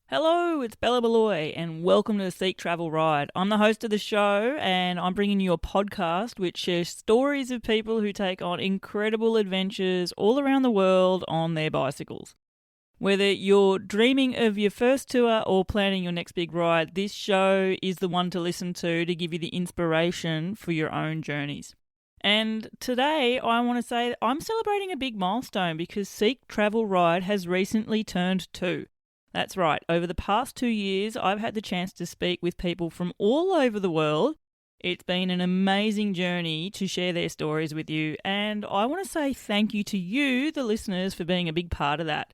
Hello, it's Bella Malloy, and welcome to the Seek Travel Ride. I'm the host of the show, and I'm bringing you a podcast which shares stories of people who take on incredible adventures all around the world on their bicycles. Whether you're dreaming of your first tour or planning your next big ride, this show is the one to listen to give you the inspiration for your own journeys. And today I want to say that I'm celebrating a big milestone because Seek Travel Ride has recently turned 2. That's right, over the past 2 years, I've had the chance to speak with people from all over the world. It's been an amazing journey to share their stories with you, and I want to say thank you to you, the listeners, for being a big part of that.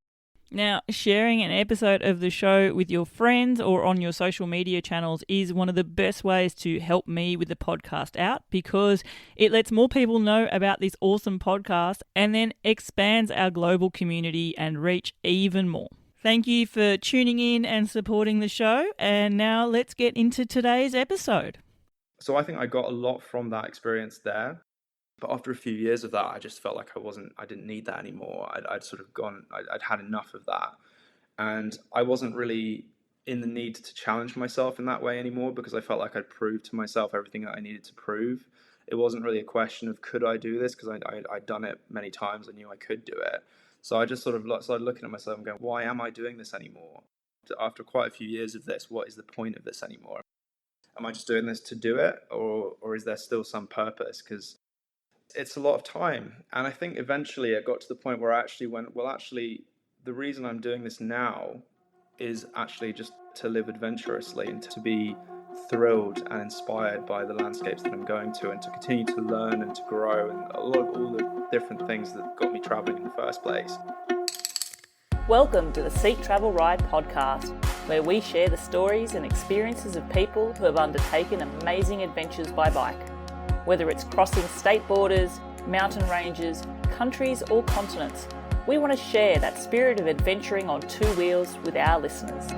Now, sharing an episode of the show with your friends or on your social media channels is one of the best ways to help me with the podcast out because it lets more people know about this awesome podcast and then expands our global community and reach even more. Thank you for tuning in and supporting the show. And now let's get into today's episode. So I think I got a lot from that experience there. But after a few years of that, I just felt like I didn't need that anymore. I'd had enough of that. And I wasn't really in the need to challenge myself in that way anymore because I felt like I'd proved to myself everything that I needed to prove. It wasn't really a question of could I do this because I'd done it many times. I knew I could do it. So I just sort of started looking at myself and going, why am I doing this anymore? After quite a few years of this, what is the point of this anymore? Am I just doing this to do it? Or is there still some purpose? Because it's a lot of time. And I think eventually it got to the point where I actually went, well, actually, the reason I'm doing this now is actually just to live adventurously and to be thrilled and inspired by the landscapes that I'm going to and to continue to learn and to grow and a lot of all the different things that got me traveling in the first place. Welcome to the Seek Travel Ride podcast, where we share the stories and experiences of people who have undertaken amazing adventures by bike. Whether it's crossing state borders, mountain ranges, countries or continents, we want to share that spirit of adventuring on two wheels with our listeners.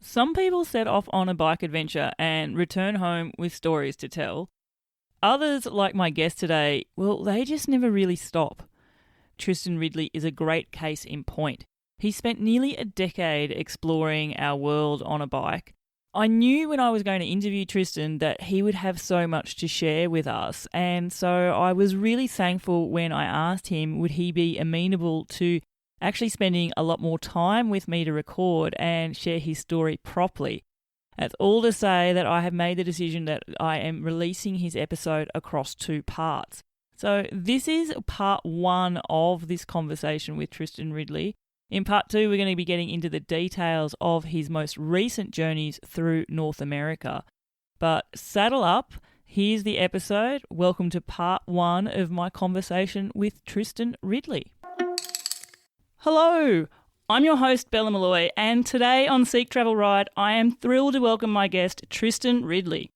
Some people set off on a bike adventure and return home with stories to tell. Others, like my guest today, well, they just never really stop. Tristan Ridley is a great case in point. He spent nearly a decade exploring our world on a bike. I knew when I was going to interview Tristan that he would have so much to share with us, and so I was really thankful when I asked him would he be amenable to actually spending a lot more time with me to record and share his story properly. That's all to say that I have made the decision that I am releasing his episode across 2 parts. So this is part 1 of this conversation with Tristan Ridley. In part 2, we're going to be getting into the details of his most recent journeys through North America. But saddle up, here's the episode. Welcome to part 1 of my conversation with Tristan Ridley. Hello, I'm your host Bella Malloy, and today on Seek Travel Ride, I am thrilled to welcome my guest Tristan Ridley.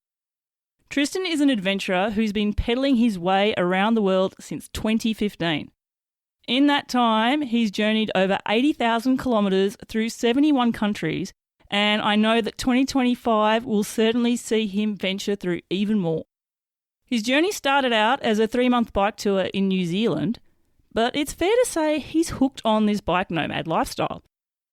Tristan is an adventurer who's been pedaling his way around the world since 2015. In that time, he's journeyed over 80,000 kilometres through 71 countries, and I know that 2025 will certainly see him venture through even more. His journey started out as a 3-month bike tour in New Zealand, but it's fair to say he's hooked on this bike nomad lifestyle.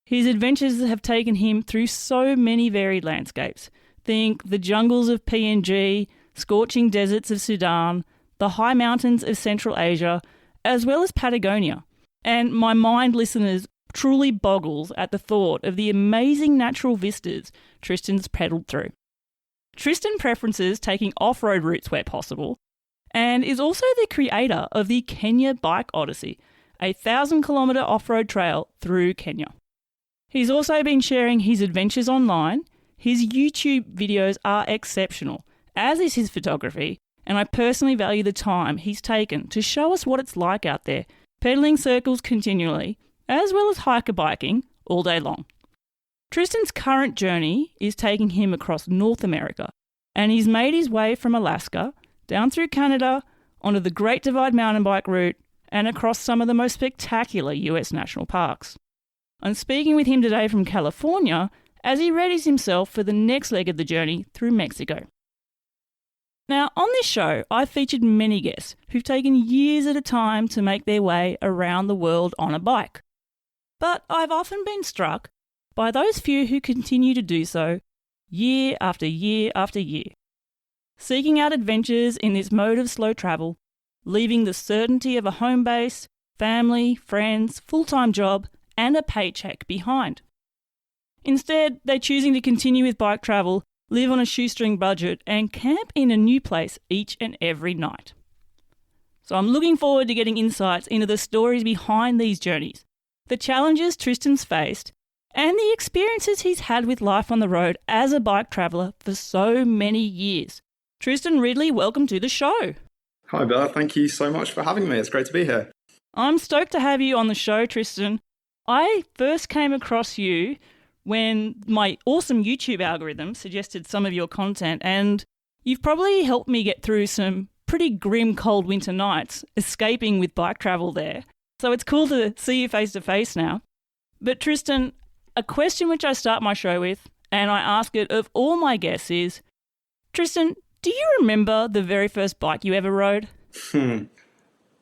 His adventures have taken him through so many varied landscapes. Think the jungles of PNG, scorching deserts of Sudan, the high mountains of Central Asia, as well as Patagonia. And my mind, listeners, truly boggles at the thought of the amazing natural vistas Tristan's pedalled through. Tristan preferences taking off-road routes where possible, and is also the creator of the Kenya Bike Odyssey, a 1,000-kilometre off-road trail through Kenya. He's also been sharing his adventures online. His YouTube videos are exceptional, as is his photography, and I personally value the time he's taken to show us what it's like out there, pedalling circles continually, as well as hiker biking all day long. Tristan's current journey is taking him across North America, and he's made his way from Alaska down through Canada, onto the Great Divide mountain bike route, and across some of the most spectacular US national parks. I'm speaking with him today from California as he readies himself for the next leg of the journey through Mexico. Now, on this show, I've featured many guests who've taken years at a time to make their way around the world on a bike. But I've often been struck by those few who continue to do so year after year after year, seeking out adventures in this mode of slow travel, leaving the certainty of a home base, family, friends, full-time job, and a paycheck behind. Instead, they're choosing to continue with bike travel, live on a shoestring budget, and camp in a new place each and every night. So I'm looking forward to getting insights into the stories behind these journeys, the challenges Tristan's faced, and the experiences he's had with life on the road as a bike traveller for so many years. Tristan Ridley, welcome to the show. Hi, Bella. Thank you so much for having me. It's great to be here. I'm stoked to have you on the show, Tristan. I first came across you when my awesome YouTube algorithm suggested some of your content, and you've probably helped me get through some pretty grim cold winter nights escaping with bike travel there. So it's cool to see you face to face now. But Tristan, a question which I start my show with, and I ask it of all my guests, is, Tristan, do you remember the very first bike you ever rode?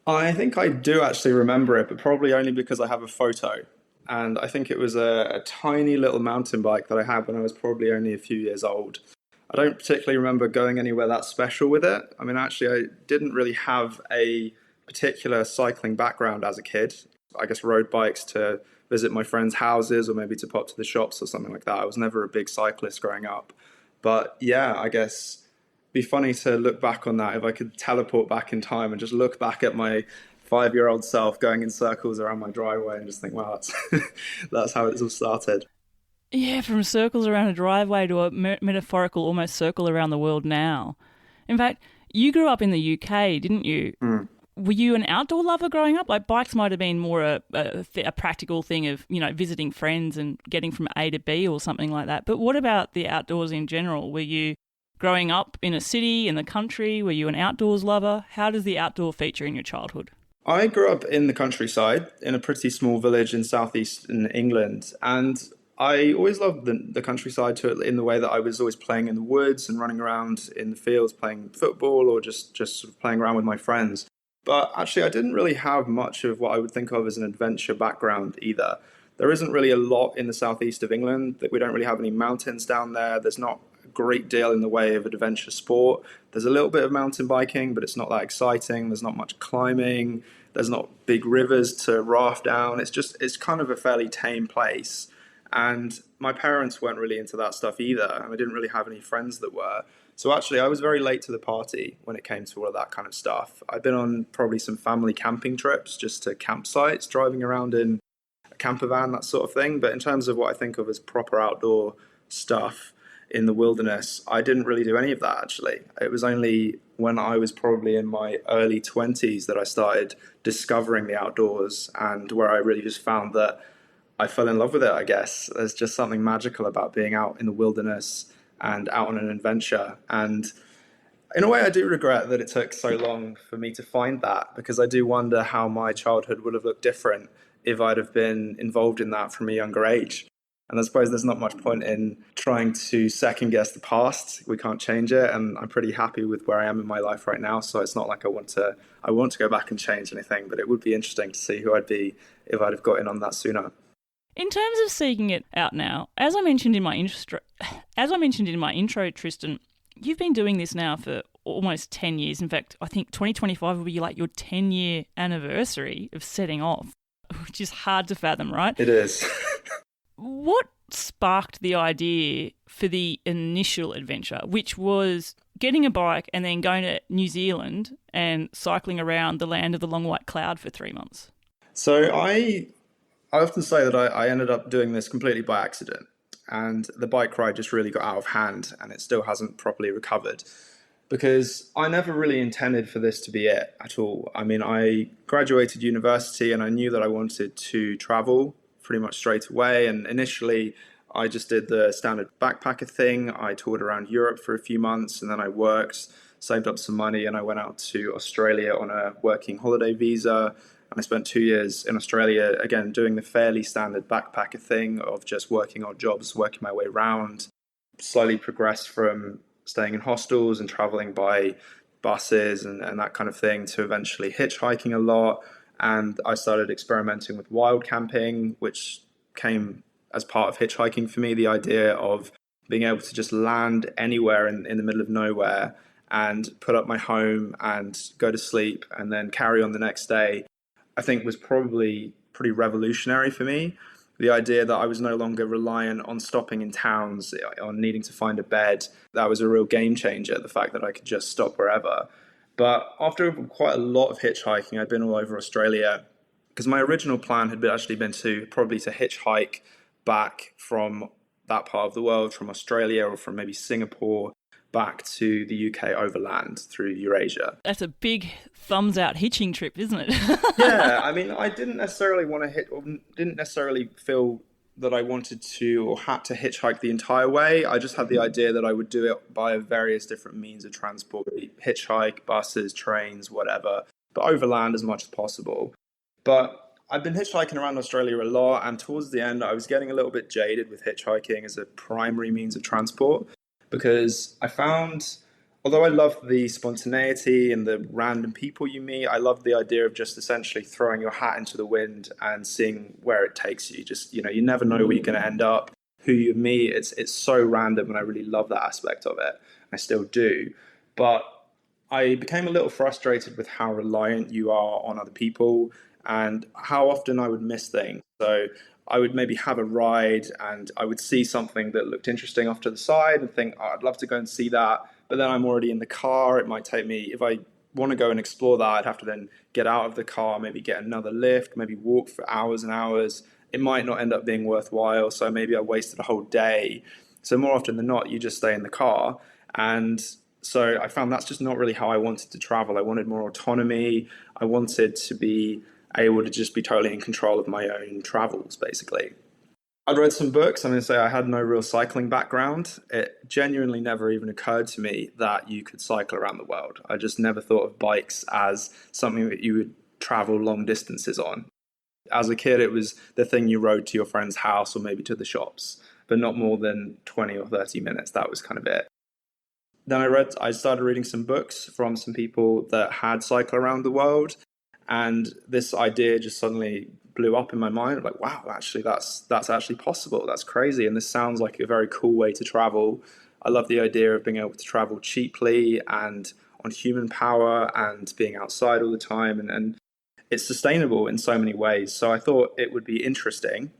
I think I do actually remember it, but probably only because I have a photo. And I think it was a tiny little mountain bike that I had when I was probably only a few years old. I don't particularly remember going anywhere that special with it. I mean, actually, I didn't really have a particular cycling background as a kid. I guess rode bikes to visit my friends' houses or maybe to pop to the shops or something like that. I was never a big cyclist growing up. But yeah, I guess it'd be funny to look back on that if I could teleport back in time and just look back at my 5-year-old self going in circles around my driveway and just think, wow, that's how it's all started. Yeah, from circles around a driveway to a metaphorical almost circle around the world now. In fact, you grew up in the UK, didn't you? Were you an outdoor lover growing up? Like, bikes might have been more a practical thing of, visiting friends and getting from A to B or something like that. But what about the outdoors in general? Were you growing up in a city, in the country? Were you an outdoors lover? How does the outdoor feature in your childhood? I grew up in the countryside in a pretty small village in southeastern England, and I always loved the countryside in the way that I was always playing in the woods and running around in the fields playing football or just sort of playing around with my friends. But actually, I didn't really have much of what I would think of as an adventure background either. There isn't really a lot in the southeast of England. That we don't really have any mountains down there. There's not a great deal in the way of adventure sport. There's a little bit of mountain biking, but it's not that exciting. There's not much climbing. There's not big rivers to raft down. It's kind of a fairly tame place. And my parents weren't really into that stuff either. And I didn't really have any friends that were. So actually, I was very late to the party when it came to all of that kind of stuff. I've been on probably some family camping trips just to campsites, driving around in a camper van, that sort of thing. But in terms of what I think of as proper outdoor stuff in the wilderness, I didn't really do any of that, actually. It was only when I was probably in my early 20s that I started discovering the outdoors, and where I really just found that I fell in love with it, I guess. There's just something magical about being out in the wilderness and out on an adventure. And in a way, I do regret that it took so long for me to find that, because I do wonder how my childhood would have looked different if I'd have been involved in that from a younger age. And I suppose there's not much point in trying to second guess the past. We can't change it. And I'm pretty happy with where I am in my life right now. So it's not like I want to go back and change anything, but it would be interesting to see who I'd be if I'd have got in on that sooner. In terms of seeking it out now, as I mentioned in my intro, Tristan, you've been doing this now for almost 10 years. In fact, I think 2025 will be like your 10-year anniversary of setting off, which is hard to fathom, right? It is. What sparked the idea for the initial adventure, which was getting a bike and then going to New Zealand and cycling around the land of the long white cloud for 3 months? So I often say that I ended up doing this completely by accident, and the bike ride just really got out of hand, and it still hasn't properly recovered, because I never really intended for this to be it at all. I mean, I graduated university and I knew that I wanted to travel pretty much straight away, and initially I just did the standard backpacker thing. I toured around Europe for a few months, and then I worked, saved up some money, and I went out to Australia on a working holiday visa. And I spent 2 years in Australia, again, doing the fairly standard backpacker thing of just working odd jobs, working my way around. Slowly progressed from staying in hostels and traveling by buses and that kind of thing, to eventually hitchhiking a lot. And I started experimenting with wild camping, which came as part of hitchhiking for me. The idea of being able to just land anywhere in the middle of nowhere and put up my home and go to sleep and then carry on the next day, I think was probably pretty revolutionary for me. The idea that I was no longer reliant on stopping in towns, on needing to find a bed, that was a real game changer, the fact that I could just stop wherever. But after quite a lot of hitchhiking, I'd been all over Australia, because my original plan had actually been to hitchhike back from that part of the world, from Australia or from maybe Singapore, back to the UK overland through Eurasia. That's a big thumbs out hitching trip, isn't it? Yeah, I mean, I didn't necessarily didn't necessarily feel that I wanted to or had to hitchhike the entire way. I just had the idea that I would do it by various different means of transport, hitchhike, buses, trains, whatever, but overland as much as possible. But I've been hitchhiking around Australia a lot, and towards the end, I was getting a little bit jaded with hitchhiking as a primary means of transport, because I found, although I loved the spontaneity and the random people you meet, I loved the idea of just essentially throwing your hat into the wind and seeing where it takes you. Just, you never know where you're going to end up, who you meet. It's so random, and I really love that aspect of it. I still do. But I became a little frustrated with how reliant you are on other people and how often I would miss things. So I would maybe have a ride and I would see something that looked interesting off to the side and think, oh, I'd love to go and see that. But then I'm already in the car. It might take me, if I want to go and explore that, I'd have to then get out of the car, maybe get another lift, maybe walk for hours and hours. It might not end up being worthwhile. So maybe I wasted a whole day. So more often than not, you just stay in the car. And so I found that's just not really how I wanted to travel. I wanted more autonomy. I wanted to be able to just be totally in control of my own travels, basically. I'd read some books. I'm going to say I had no real cycling background. It genuinely never even occurred to me that you could cycle around the world. I just never thought of bikes as something that you would travel long distances on. As a kid, it was the thing you rode to your friend's house or maybe to the shops, but not more than 20 or 30 minutes. That was kind of it. Then I started reading some books from some people that had cycled around the world. And this idea just suddenly blew up in my mind. Like, wow, actually, that's actually possible. That's crazy. And this sounds like a very cool way to travel. I love the idea of being able to travel cheaply and on human power and being outside all the time. And it's sustainable in so many ways. So I thought it would be interesting.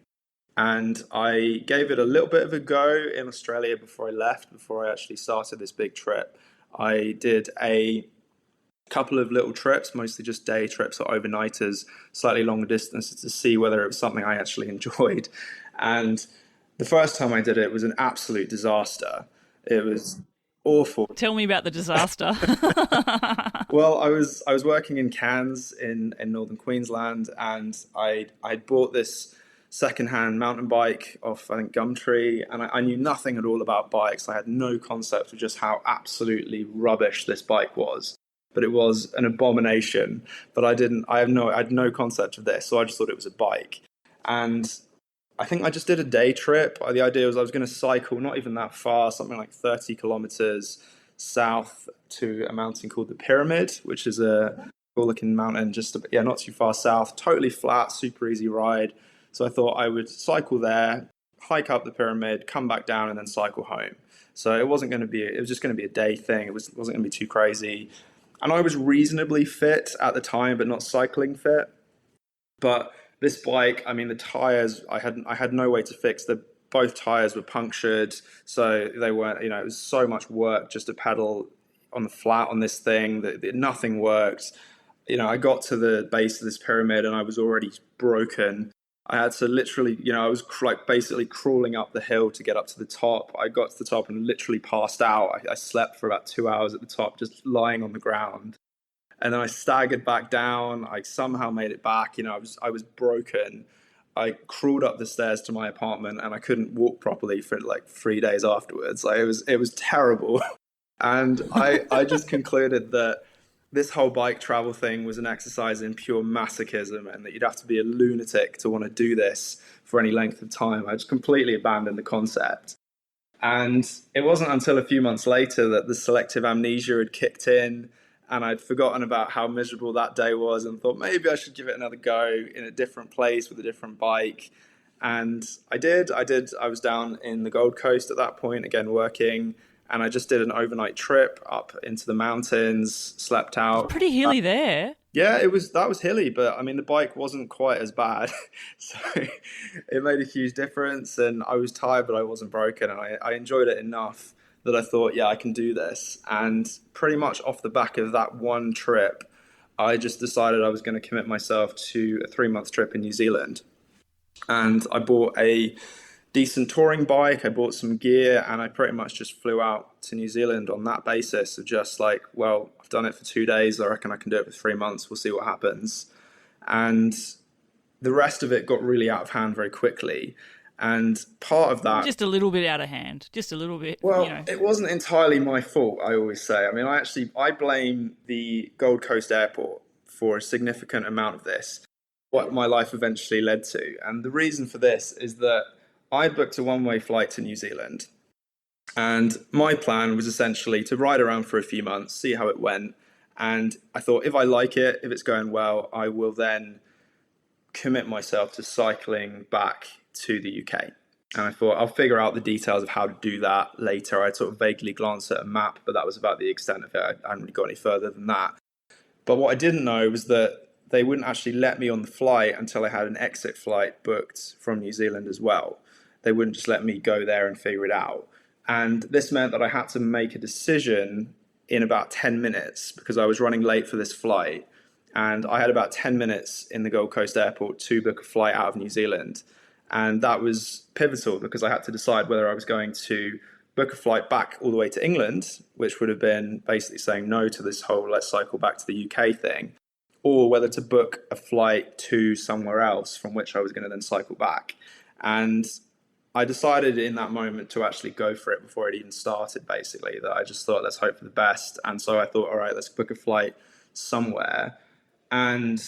And I gave it a little bit of a go in Australia before I left, before I actually started this big trip. I did a couple of little trips, mostly just day trips or overnighters, slightly longer distances, to see whether it was something I actually enjoyed. And the first time I did it was an absolute disaster. It was awful. Tell me about the disaster. Well, I was working in Cairns in northern Queensland, and I'd bought this secondhand mountain bike off, I think, Gumtree, and I knew nothing at all about bikes. I had no concept of just how absolutely rubbish this bike was. But it was an abomination. But I had no concept of this, so I just thought it was a bike. And I think I just did a day trip. The idea was I was going to cycle not even that far, something like 30 kilometers south to a mountain called the Pyramid, which is a cool-looking mountain, not too far south, totally flat, super easy ride. So I thought I would cycle there, hike up the Pyramid, come back down, and then cycle home. So it was just going to be a day thing. It wasn't going to be too crazy. And I was reasonably fit at the time, but not cycling fit. But this bike, I mean, the tires, I had no way to fix them. Both tires were punctured, so they weren't, it was so much work just to pedal on the flat on this thing that nothing worked. I got to the base of this pyramid and I was already broken. I had to literally, I was basically crawling up the hill to get up to the top. I got to the top and literally passed out. I slept for about 2 hours at the top, just lying on the ground. And then I staggered back down. I somehow made it back. I was broken. I crawled up the stairs to my apartment and I couldn't walk properly for like 3 days afterwards. It was terrible. And I just concluded that this whole bike travel thing was an exercise in pure masochism and that you'd have to be a lunatic to want to do this for any length of time. I just completely abandoned the concept. And it wasn't until a few months later that the selective amnesia had kicked in, and I'd forgotten about how miserable that day was and thought maybe I should give it another go in a different place with a different bike. And I did. I was down in the Gold Coast at that point, again working, and I just did an overnight trip up into the mountains, slept out. It's pretty hilly there. Yeah, that was hilly, but I mean the bike wasn't quite as bad, so it made a huge difference. And I was tired, but I wasn't broken, and I enjoyed it enough that I thought, yeah, I can do this. And pretty much off the back of that one trip, I just decided I was going to commit myself to a 3-month trip in New Zealand. And I bought a decent touring bike, I bought some gear, and I pretty much just flew out to New Zealand on that basis of just like, well, I've done it for 2 days, I reckon I can do it for 3 months, we'll see what happens. And the rest of it got really out of hand very quickly. And part of that... Just a little bit out of hand, just a little bit. Well, it wasn't entirely my fault, I always say. I mean, I blame the Gold Coast airport for a significant amount of this, what my life eventually led to. And the reason for this is that I booked a one-way flight to New Zealand, and my plan was essentially to ride around for a few months, see how it went, and I thought if I like it, if it's going well, I will then commit myself to cycling back to the UK. And I thought I'll figure out the details of how to do that later. I sort of vaguely glanced at a map, but that was about the extent of it. I hadn't really got any further than that. But what I didn't know was that they wouldn't actually let me on the flight until I had an exit flight booked from New Zealand as well. They wouldn't just let me go there and figure it out. And this meant that I had to make a decision in about 10 minutes because I was running late for this flight. And I had about 10 minutes in the Gold Coast airport to book a flight out of New Zealand. And that was pivotal because I had to decide whether I was going to book a flight back all the way to England, which would have been basically saying no to this whole let's cycle back to the UK thing, or whether to book a flight to somewhere else from which I was going to then cycle back. And I decided in that moment to actually go for it before it even started, basically, that I just thought, let's hope for the best. And so I thought, all right, let's book a flight somewhere. And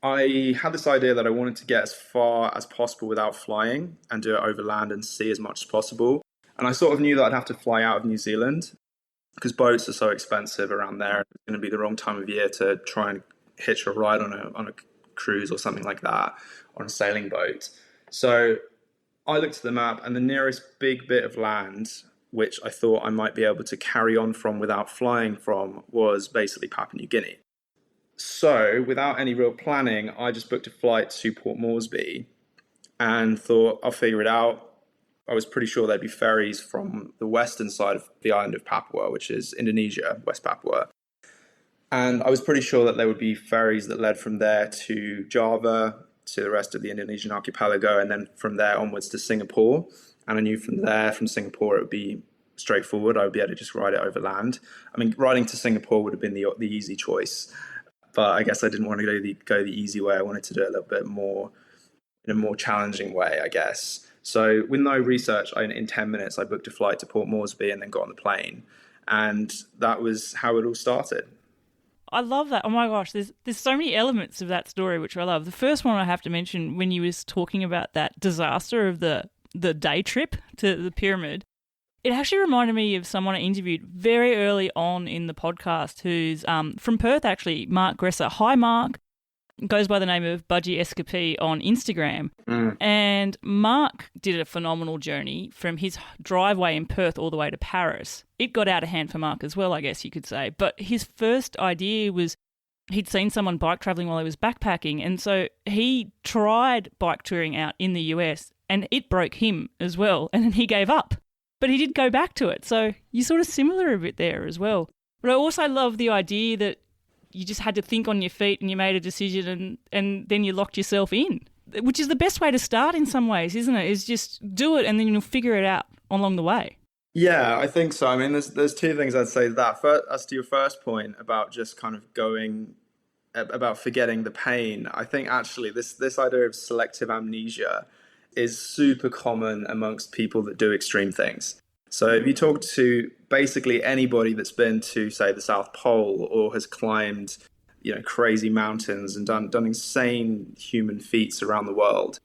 I had this idea that I wanted to get as far as possible without flying and do it over land and see as much as possible. And I sort of knew that I'd have to fly out of New Zealand because boats are so expensive around there. It's going to be the wrong time of year to try and hitch a ride on a cruise or something like that, on a sailing boat. So I looked at the map, and the nearest big bit of land, which I thought I might be able to carry on from without flying from, was basically Papua New Guinea. So without any real planning, I just booked a flight to Port Moresby and thought I'll figure it out. I was pretty sure there'd be ferries from the western side of the island of Papua, which is Indonesia, West Papua. And I was pretty sure that there would be ferries that led from there to Java, to the rest of the Indonesian archipelago, and then from there onwards to Singapore. And I knew from Singapore, it would be straightforward. I would be able to just ride it over land. I mean, riding to Singapore would have been the easy choice. But I guess I didn't want to go the easy way. I wanted to do it a little bit more, in a more challenging way, I guess. So with no research, in 10 minutes, I booked a flight to Port Moresby and then got on the plane. And that was how it all started. I love that. Oh my gosh, there's so many elements of that story which I love. The first one I have to mention, when you was talking about that disaster of the day trip to the pyramid, it actually reminded me of someone I interviewed very early on in the podcast who's from Perth, actually, Mark Gresser. Hi, Mark. Goes by the name of Budgie Escapee on Instagram. And Mark did a phenomenal journey from his driveway in Perth all the way to Paris. It got out of hand for Mark as well, I guess you could say. But his first idea was he'd seen someone bike travelling while he was backpacking, and so he tried bike touring out in the US, and it broke him as well, and then he gave up. But he did go back to it, so you're sort of similar a bit there as well. But I also love the idea that you just had to think on your feet and you made a decision and then you locked yourself in, which is the best way to start in some ways, isn't it? Is just do it and then you'll figure it out along the way. Yeah, I think so. I mean, there's two things I'd say to that. First, as to your first point about just kind of about forgetting the pain, I think actually this idea of selective amnesia is super common amongst people that do extreme things. So if you talk to basically anybody that's been to, say, the South Pole or has climbed, crazy mountains and done insane human feats around the world,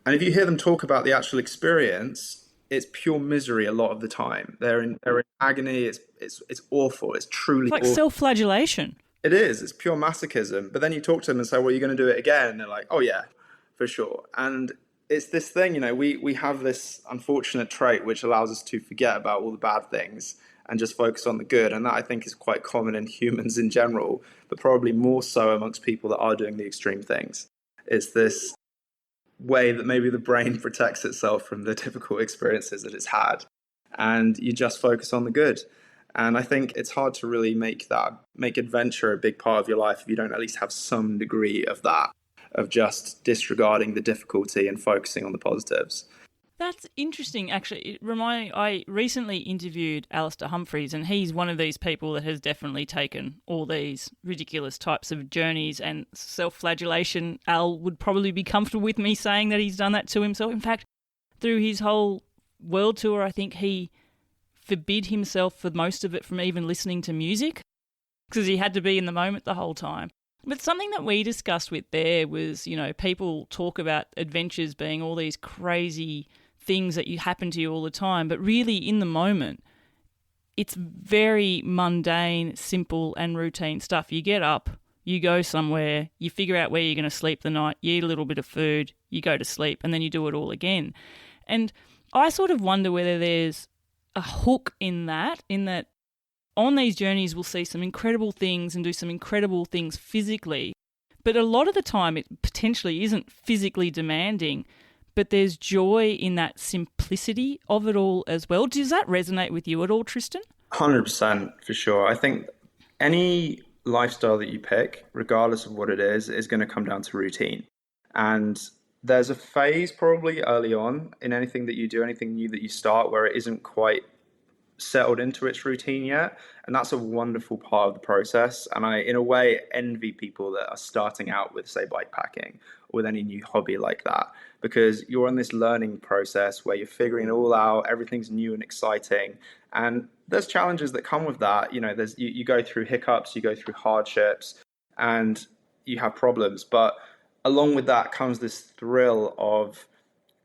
and if you hear them talk about the actual experience, it's pure misery a lot of the time. They're in agony. It's awful. It's truly It's like awful. self-flagellation. It is. It's pure masochism. But then you talk to them and say, well, you're going to do it again. And they're like, oh, yeah, for sure. And it's this thing, we have this unfortunate trait which allows us to forget about all the bad things and just focus on the good. And that, I think, is quite common in humans in general, but probably more so amongst people that are doing the extreme things. It's this way that maybe the brain protects itself from the difficult experiences that it's had. And you just focus on the good. And I think it's hard to really make adventure a big part of your life if you don't at least have some degree of that, of just disregarding the difficulty and focusing on the positives. That's interesting, actually. I recently interviewed Alistair Humphreys, and he's one of these people that has definitely taken all these ridiculous types of journeys and self-flagellation. Al would probably be comfortable with me saying that he's done that to himself. In fact, through his whole world tour, I think he forbid himself for most of it from even listening to music because he had to be in the moment the whole time. But something that we discussed with there was, people talk about adventures being all these crazy things that happen to you all the time, but really in the moment, it's very mundane, simple and routine stuff. You get up, you go somewhere, you figure out where you're going to sleep the night, you eat a little bit of food, you go to sleep, and then you do it all again. And I sort of wonder whether there's a hook in that on these journeys we'll see some incredible things and do some incredible things physically, but a lot of the time it potentially isn't physically demanding, but there's joy in that simplicity of it all as well. Does that resonate with you at all, Tristan? 100% for sure. I think any lifestyle that you pick, regardless of what it is going to come down to routine. And there's a phase probably early on in anything that you do, anything new that you start, where it isn't quite settled into its routine yet. And that's a wonderful part of the process. And I, in a way, envy people that are starting out with, say, bikepacking or with any new hobby like that, because you're on this learning process where you're figuring it all out. Everything's new and exciting. And there's challenges that come with that. You go through hiccups, you go through hardships, and you have problems. But along with that comes this thrill of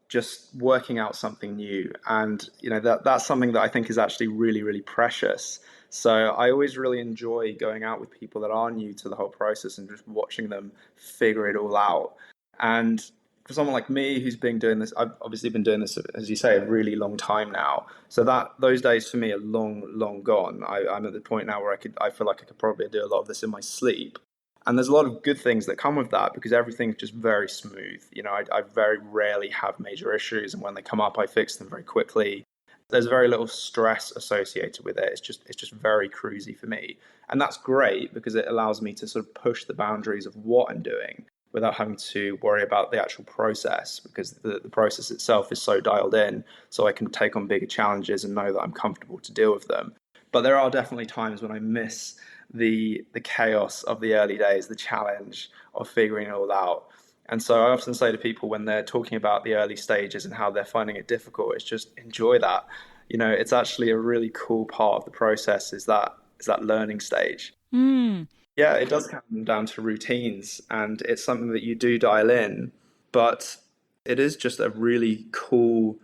just working out something new. And, that's something that I think is actually really, really precious. So I always really enjoy going out with people that are new to the whole process and just watching them figure it all out. And for someone like me who's been doing this, I've obviously been doing this, as you say, a really long time now. So those days for me are long, long gone. I'm at the point now where I feel like I could probably do a lot of this in my sleep. And there's a lot of good things that come with that because everything's just very smooth. I very rarely have major issues, and when they come up, I fix them very quickly. There's very little stress associated with it. It's just very cruisy for me. And that's great because it allows me to sort of push the boundaries of what I'm doing without having to worry about the actual process, because the process itself is so dialed in, so I can take on bigger challenges and know that I'm comfortable to deal with them. But there are definitely times when I miss the chaos of the early days, the challenge of figuring it all out. And so I often say to people when they're talking about the early stages and how they're finding it difficult, it's just enjoy that. It's actually a really cool part of the process is that learning stage. Yeah, it does come down to routines, and it's something that you do dial in, but it is just a really cool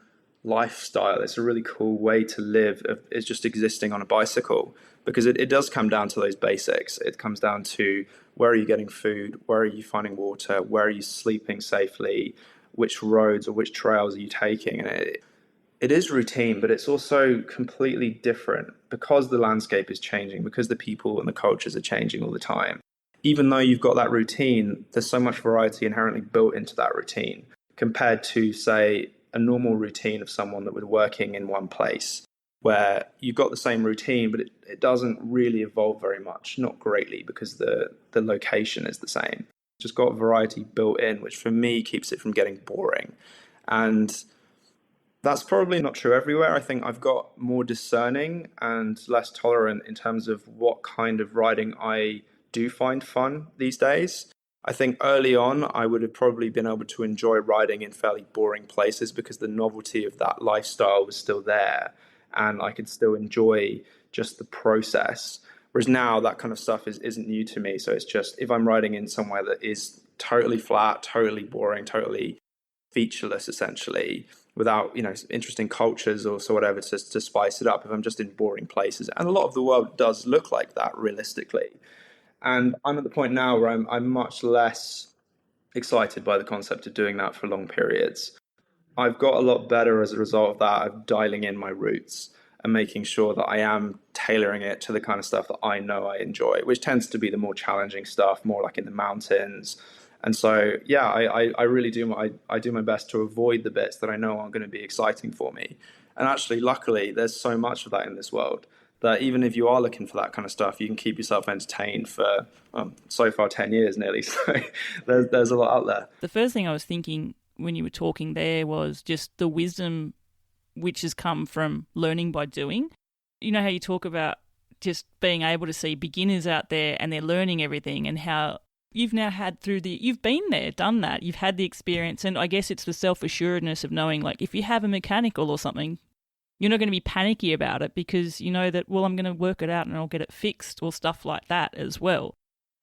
lifestyle. It's a really cool way to live. It's just existing on a bicycle, because it does come down to those basics. It comes down to where are you getting food, where are you finding water, where are you sleeping safely, which roads or which trails are you taking. And it is routine, but it's also completely different because the landscape is changing, because the people and the cultures are changing all the time. Even though you've got that routine, there's so much variety inherently built into that routine compared to, say, a normal routine of someone that was working in one place, where you've got the same routine, but it doesn't really evolve very much, not greatly, because the location is the same. Just got variety built in, which for me keeps it from getting boring. And that's probably not true everywhere. I think I've got more discerning and less tolerant in terms of what kind of riding I do find fun these days. I think early on, I would have probably been able to enjoy riding in fairly boring places because the novelty of that lifestyle was still there and I could still enjoy just the process. Whereas now that kind of stuff isn't new to me. So it's just, if I'm riding in somewhere that is totally flat, totally boring, totally featureless, essentially, without, interesting cultures or so whatever to spice it up, if I'm just in boring places. And a lot of the world does look like that realistically. And I'm at the point now where I'm much less excited by the concept of doing that for long periods. I've got a lot better as a result of that, of dialing in my routes and making sure that I am tailoring it to the kind of stuff that I know I enjoy, which tends to be the more challenging stuff, more like in the mountains. And so, yeah, I really do. I do my best to avoid the bits that I know aren't going to be exciting for me. And actually, luckily, there's so much of that in this world that even if you are looking for that kind of stuff, you can keep yourself entertained for, so far, 10 years nearly. So there's a lot out there. The first thing I was thinking when you were talking there was just the wisdom which has come from learning by doing. You know how you talk about just being able to see beginners out there and they're learning everything, and how you've now you've been there, done that, you've had the experience, and I guess it's the self-assuredness of knowing, like, if you have a mechanical or something, you're not going to be panicky about it because you know that, well, I'm going to work it out and I'll get it fixed, or stuff like that as well.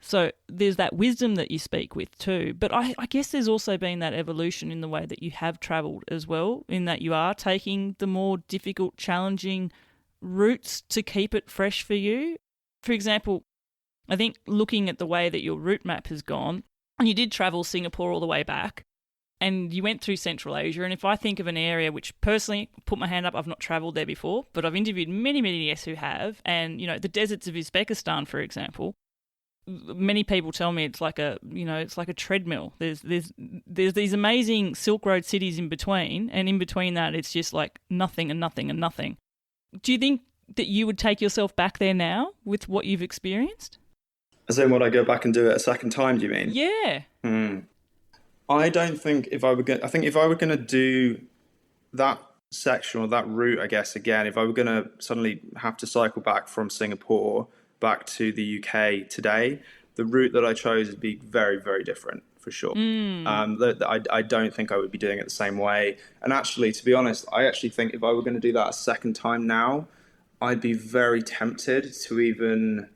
So there's that wisdom that you speak with too. But I guess there's also been that evolution in the way that you have travelled as well, in that you are taking the more difficult, challenging routes to keep it fresh for you. For example, I think looking at the way that your route map has gone, and you did travel Singapore all the way back, and you went through Central Asia. And if I think of an area which, personally, put my hand up, I've not travelled there before, but I've interviewed many, many guests who have. And, the deserts of Uzbekistan, for example, many people tell me it's like a treadmill. There's these amazing Silk Road cities in between, and in between that, it's just like nothing and nothing and nothing. Do you think that you would take yourself back there now with what you've experienced? As in, would I go back and do it a second time, do you mean? Yeah. I don't think if I were going to do that section or that route, I guess, again, if I were going to suddenly have to cycle back from Singapore back to the UK today, the route that I chose would be very, very different for sure. I don't think I would be doing it the same way. And actually, to be honest, I actually think if I were going to do that a second time now, I'd be very tempted to even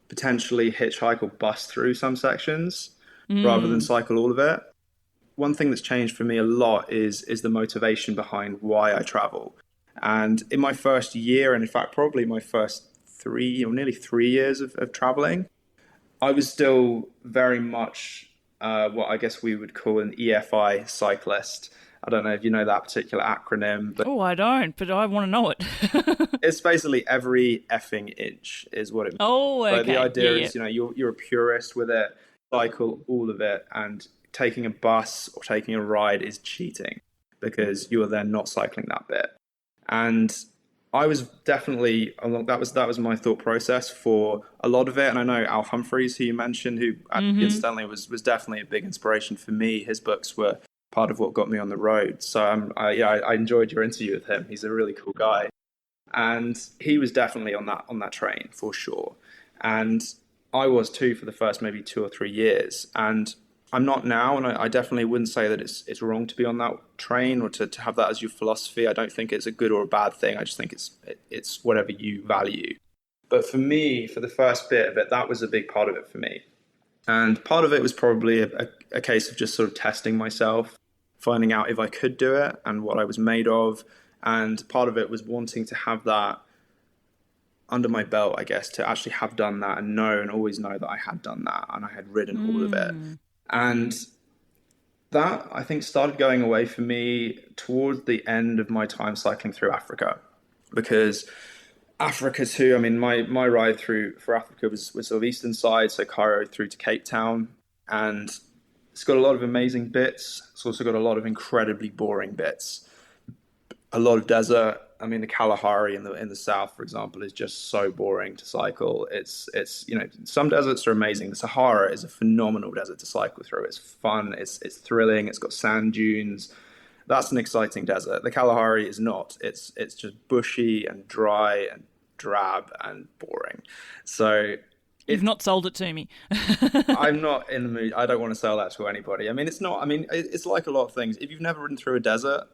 potentially hitchhike or bus through some sections rather than cycle all of it. One thing that's changed for me a lot is the motivation behind why I travel. And in my first year, and in fact, probably my first nearly 3 years of traveling, I was still very much what I guess we would call an EFI cyclist. I don't know if you know that particular acronym. But I don't, but I want to know it. It's basically every effing inch is what it means. Oh, okay. But the idea is, you're a purist with it, cycle all of it, and taking a bus or taking a ride is cheating because you are then not cycling that bit. And I was definitely, that was my thought process for a lot of it. And I know Al Humphreys, who you mentioned, who incidentally was definitely a big inspiration for me. His books were part of what got me on the road. So I enjoyed your interview with him. He's a really cool guy. And he was definitely on that train for sure. And I was too for the first maybe 2 or 3 years. And I'm not now, and I definitely wouldn't say that it's wrong to be on that train or to have that as your philosophy. I don't think it's a good or a bad thing. I just think it's whatever you value. But for me, for the first bit of it, that was a big part of it for me. And part of it was probably a case of just sort of testing myself, finding out if I could do it and what I was made of. And part of it was wanting to have that under my belt, I guess, to actually have done that and always know that I had done that and I had ridden all of it. And that, I think, started going away for me towards the end of my time cycling through Africa. Because Africa too, I mean, my ride for Africa was sort of eastern side, so Cairo through to Cape Town. And it's got a lot of amazing bits. It's also got a lot of incredibly boring bits. A lot of desert. I mean, the Kalahari in the south, for example, is just so boring to cycle. It's some deserts are amazing. The Sahara is a phenomenal desert to cycle through. It's fun. It's thrilling. It's got sand dunes. That's an exciting desert. The Kalahari is not. It's just bushy and dry and drab and boring. So you've not sold it to me. I'm not in the mood. I don't want to sell that to anybody. I mean, it's not. I mean, it's like a lot of things. If you've never ridden through a desert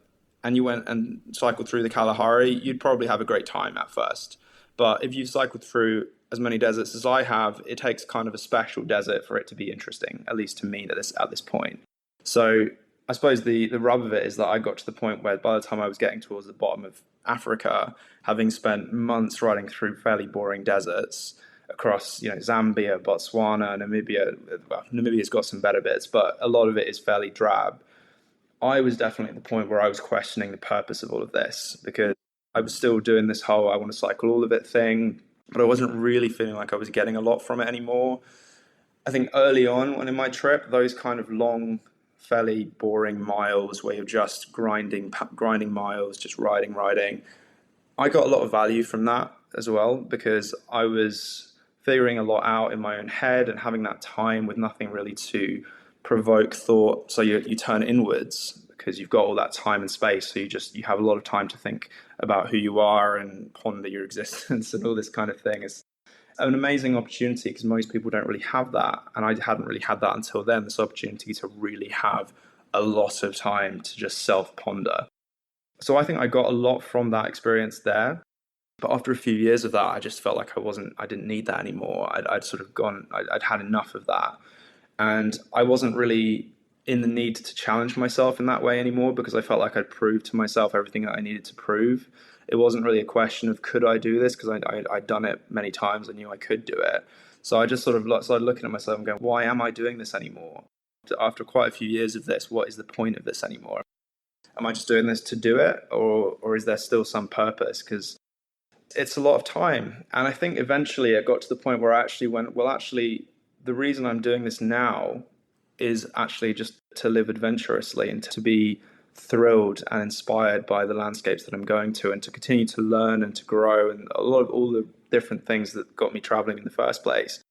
and you went and cycled through the Kalahari, you'd probably have a great time at first. But if you've cycled through as many deserts as I have, it takes kind of a special desert for it to be interesting, at least to me at this point. So I suppose the rub of it is that I got to the point where by the time I was getting towards the bottom of Africa, having spent months riding through fairly boring deserts across, Zambia, Botswana, Namibia. Well, Namibia's got some better bits, but a lot of it is fairly drab. I was definitely at the point where I was questioning the purpose of all of this, because I was still doing this whole I want to cycle all of it thing, but I wasn't really feeling like I was getting a lot from it anymore. I think early on in my trip, those kind of long, fairly boring miles where you're just grinding miles, just riding, I got a lot of value from that as well, because I was figuring a lot out in my own head and having that time with nothing really to provoke thought. So you turn inwards because you've got all that time and space. So you have a lot of time to think about who you are and ponder your existence and all this kind of thing. It's an amazing opportunity because most people don't really have that. And I hadn't really had that until then, this opportunity to really have a lot of time to just self-ponder. So I think I got a lot from that experience there. But after a few years of that, I just felt like I didn't need that anymore. I'd had enough of that. And I wasn't really in the need to challenge myself in that way anymore, because I felt like I'd proved to myself everything that I needed to prove. It wasn't really a question of could I do this, because I'd done it many times. I knew I could do it. So I just sort of started looking at myself and going, why am I doing this anymore? After quite a few years of this, what is the point of this anymore? Am I just doing this to do it, or is there still some purpose? Because it's a lot of time. And I think eventually I got to the point where I actually went, well, actually, the reason I'm doing this now is actually just to live adventurously and to be thrilled and inspired by the landscapes that I'm going to, and to continue to learn and to grow, and a lot of all the different things that got me traveling in the first place.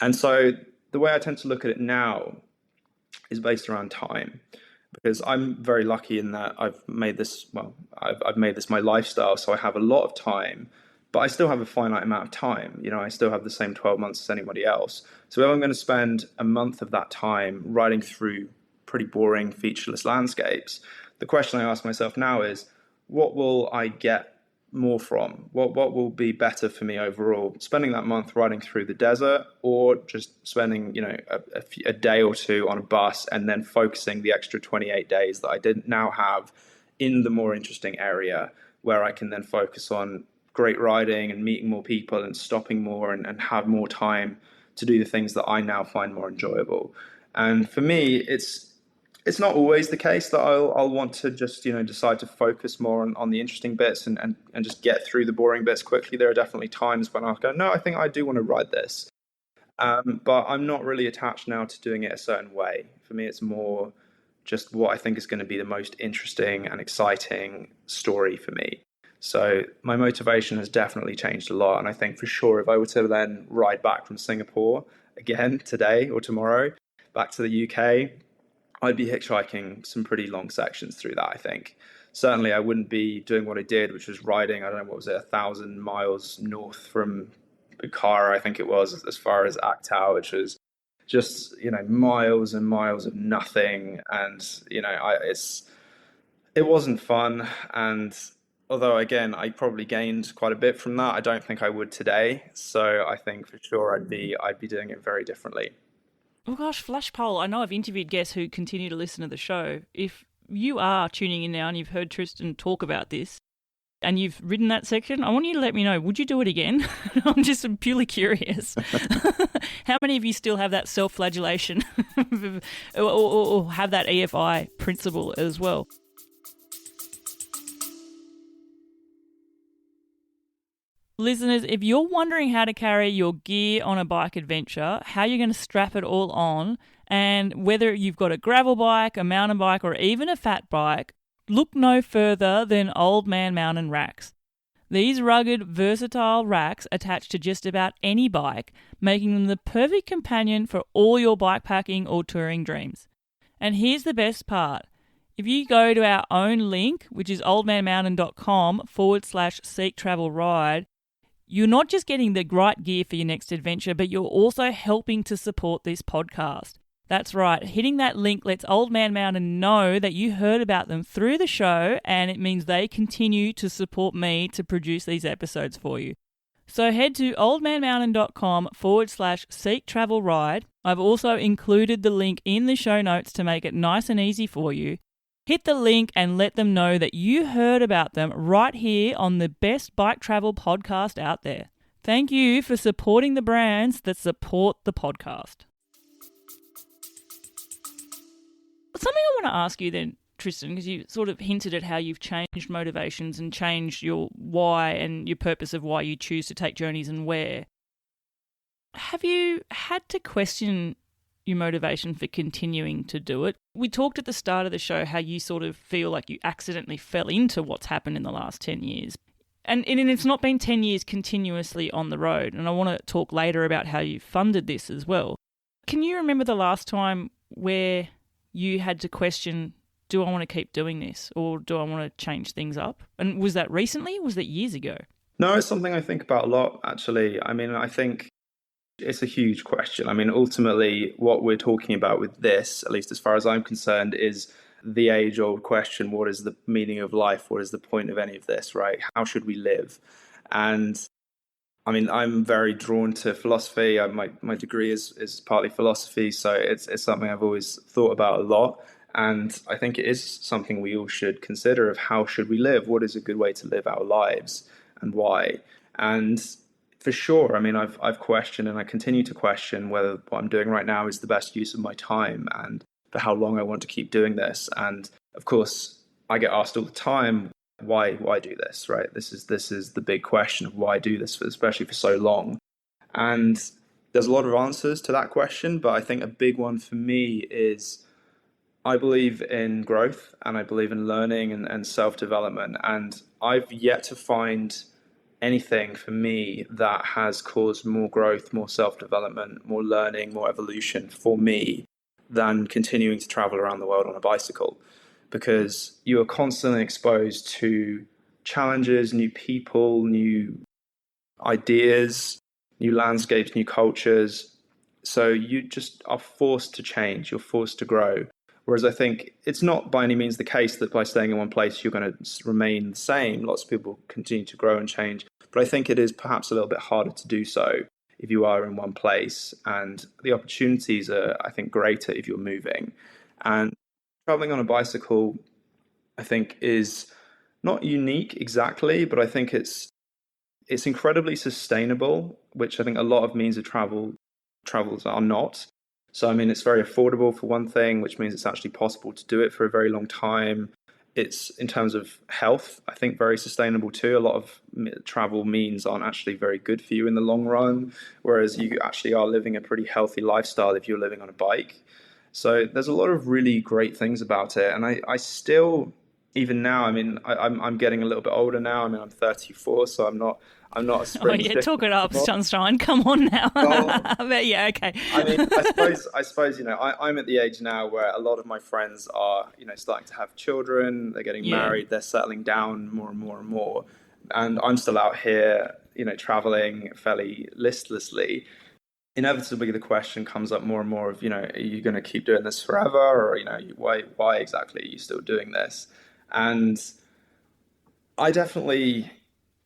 And so the way I tend to look at it now is based around time, because I'm very lucky in that I've made this my lifestyle. So I have a lot of time, but I still have a finite amount of time. I still have the same 12 months as anybody else. So if I'm going to spend a month of that time riding through pretty boring, featureless landscapes, the question I ask myself now is, what will I get more from? What will be better for me overall? Spending that month riding through the desert, or just spending a day or two on a bus and then focusing the extra 28 days that I didn't now have in the more interesting area, where I can then focus on great riding and meeting more people and stopping more and have more time to do the things that I now find more enjoyable. And for me, it's not always the case that I'll want to just decide to focus more on the interesting bits and just get through the boring bits quickly. There are definitely times when I'll go, no, I think I do want to ride this, but I'm not really attached now to doing it a certain way. For me, it's more just what I think is going to be the most interesting and exciting story for me. So my motivation has definitely changed a lot, and I think for sure if I were to then ride back from Singapore again today or tomorrow back to the UK, I'd be hitchhiking some pretty long sections through that, I think. Certainly I wouldn't be doing what I did, which was riding, 1,000 miles north from Bukhara, I think it was, as far as Aktau, which was just, miles and miles of nothing. And, it wasn't fun. And although, again, I probably gained quite a bit from that, I don't think I would today. So I think for sure I'd be doing it very differently. Oh gosh, flash poll. I know I've interviewed guests who continue to listen to the show. If you are tuning in now and you've heard Tristan talk about this and you've ridden that section, I want you to let me know, would you do it again? I'm just purely curious. How many of you still have that self-flagellation or have that EFI principle as well? Listeners, if you're wondering how to carry your gear on a bike adventure, how you're going to strap it all on, and whether you've got a gravel bike, a mountain bike, or even a fat bike, look no further than Old Man Mountain racks. These rugged, versatile racks attach to just about any bike, making them the perfect companion for all your bikepacking or touring dreams. And here's the best part. If you go to our own link, which is oldmanmountain.com/seek travel ride, you're not just getting the right gear for your next adventure, but you're also helping to support this podcast. That's right, hitting that link lets Old Man Mountain know that you heard about them through the show, and it means they continue to support me to produce these episodes for you. So head to oldmanmountain.com/seek travel ride. I've also included the link in the show notes to make it nice and easy for you. Hit the link and let them know that you heard about them right here on the best bike travel podcast out there. Thank you for supporting the brands that support the podcast. Something I want to ask you then, Tristan, because you sort of hinted at how you've changed motivations and changed your why and your purpose of why you choose to take journeys and where. Have you had to question your motivation for continuing to do it? We talked at the start of the show how you sort of feel like you accidentally fell into what's happened in the last 10 years. And it's not been 10 years continuously on the road. And I want to talk later about how you funded this as well. Can you remember the last time where you had to question, do I want to keep doing this or do I want to change things up? And was that recently or was that years ago? No, it's something I think about a lot, actually. I mean, I think it's a huge question. I mean, ultimately, what we're talking about with this, at least as far as I'm concerned, is the age-old question, what is the meaning of life? What is the point of any of this, right? How should we live? And I mean, I'm very drawn to philosophy. My degree is partly philosophy, so it's something I've always thought about a lot. And I think it is something we all should consider of how should we live? What is a good way to live our lives and why? And for sure, I mean, I've questioned and I continue to question whether what I'm doing right now is the best use of my time and for how long I want to keep doing this. And of course, I get asked all the time, why do this, right? This is the big question of why do this, especially for so long. And there's a lot of answers to that question, but I think a big one for me is I believe in growth and I believe in learning and self-development. And I've yet to find anything for me that has caused more growth, more self-development, more learning, more evolution for me than continuing to travel around the world on a bicycle. Because you are constantly exposed to challenges, new people, new ideas, new landscapes, new cultures. So you just are forced to change, you're forced to grow. Whereas I think it's not by any means the case that by staying in one place, you're going to remain the same. Lots of people continue to grow and change. But I think it is perhaps a little bit harder to do so if you are in one place. And the opportunities are, I think, greater if you're moving. And traveling on a bicycle, I think, is not unique exactly, but I think it's incredibly sustainable, which I think a lot of means of travels are not. So, I mean, it's very affordable for one thing, which means it's actually possible to do it for a very long time. It's, in terms of health, I think very sustainable too. A lot of travel means aren't actually very good for you in the long run, whereas you actually are living a pretty healthy lifestyle if you're living on a bike. So there's a lot of really great things about it. And I still, even now, I mean, I'm getting a little bit older now. I mean, I'm 34, so I'm not a spring. Oh yeah, talk it up, Sunshine. Come on now. Well, but yeah, okay. I mean, I suppose, you know, I'm at the age now where a lot of my friends are, you know, starting to have children. They're getting married. They're settling down more and more and more. And I'm still out here, you know, traveling fairly listlessly. Inevitably, the question comes up more and more of, you know, are you going to keep doing this forever? Or, you know, why exactly are you still doing this? And I definitely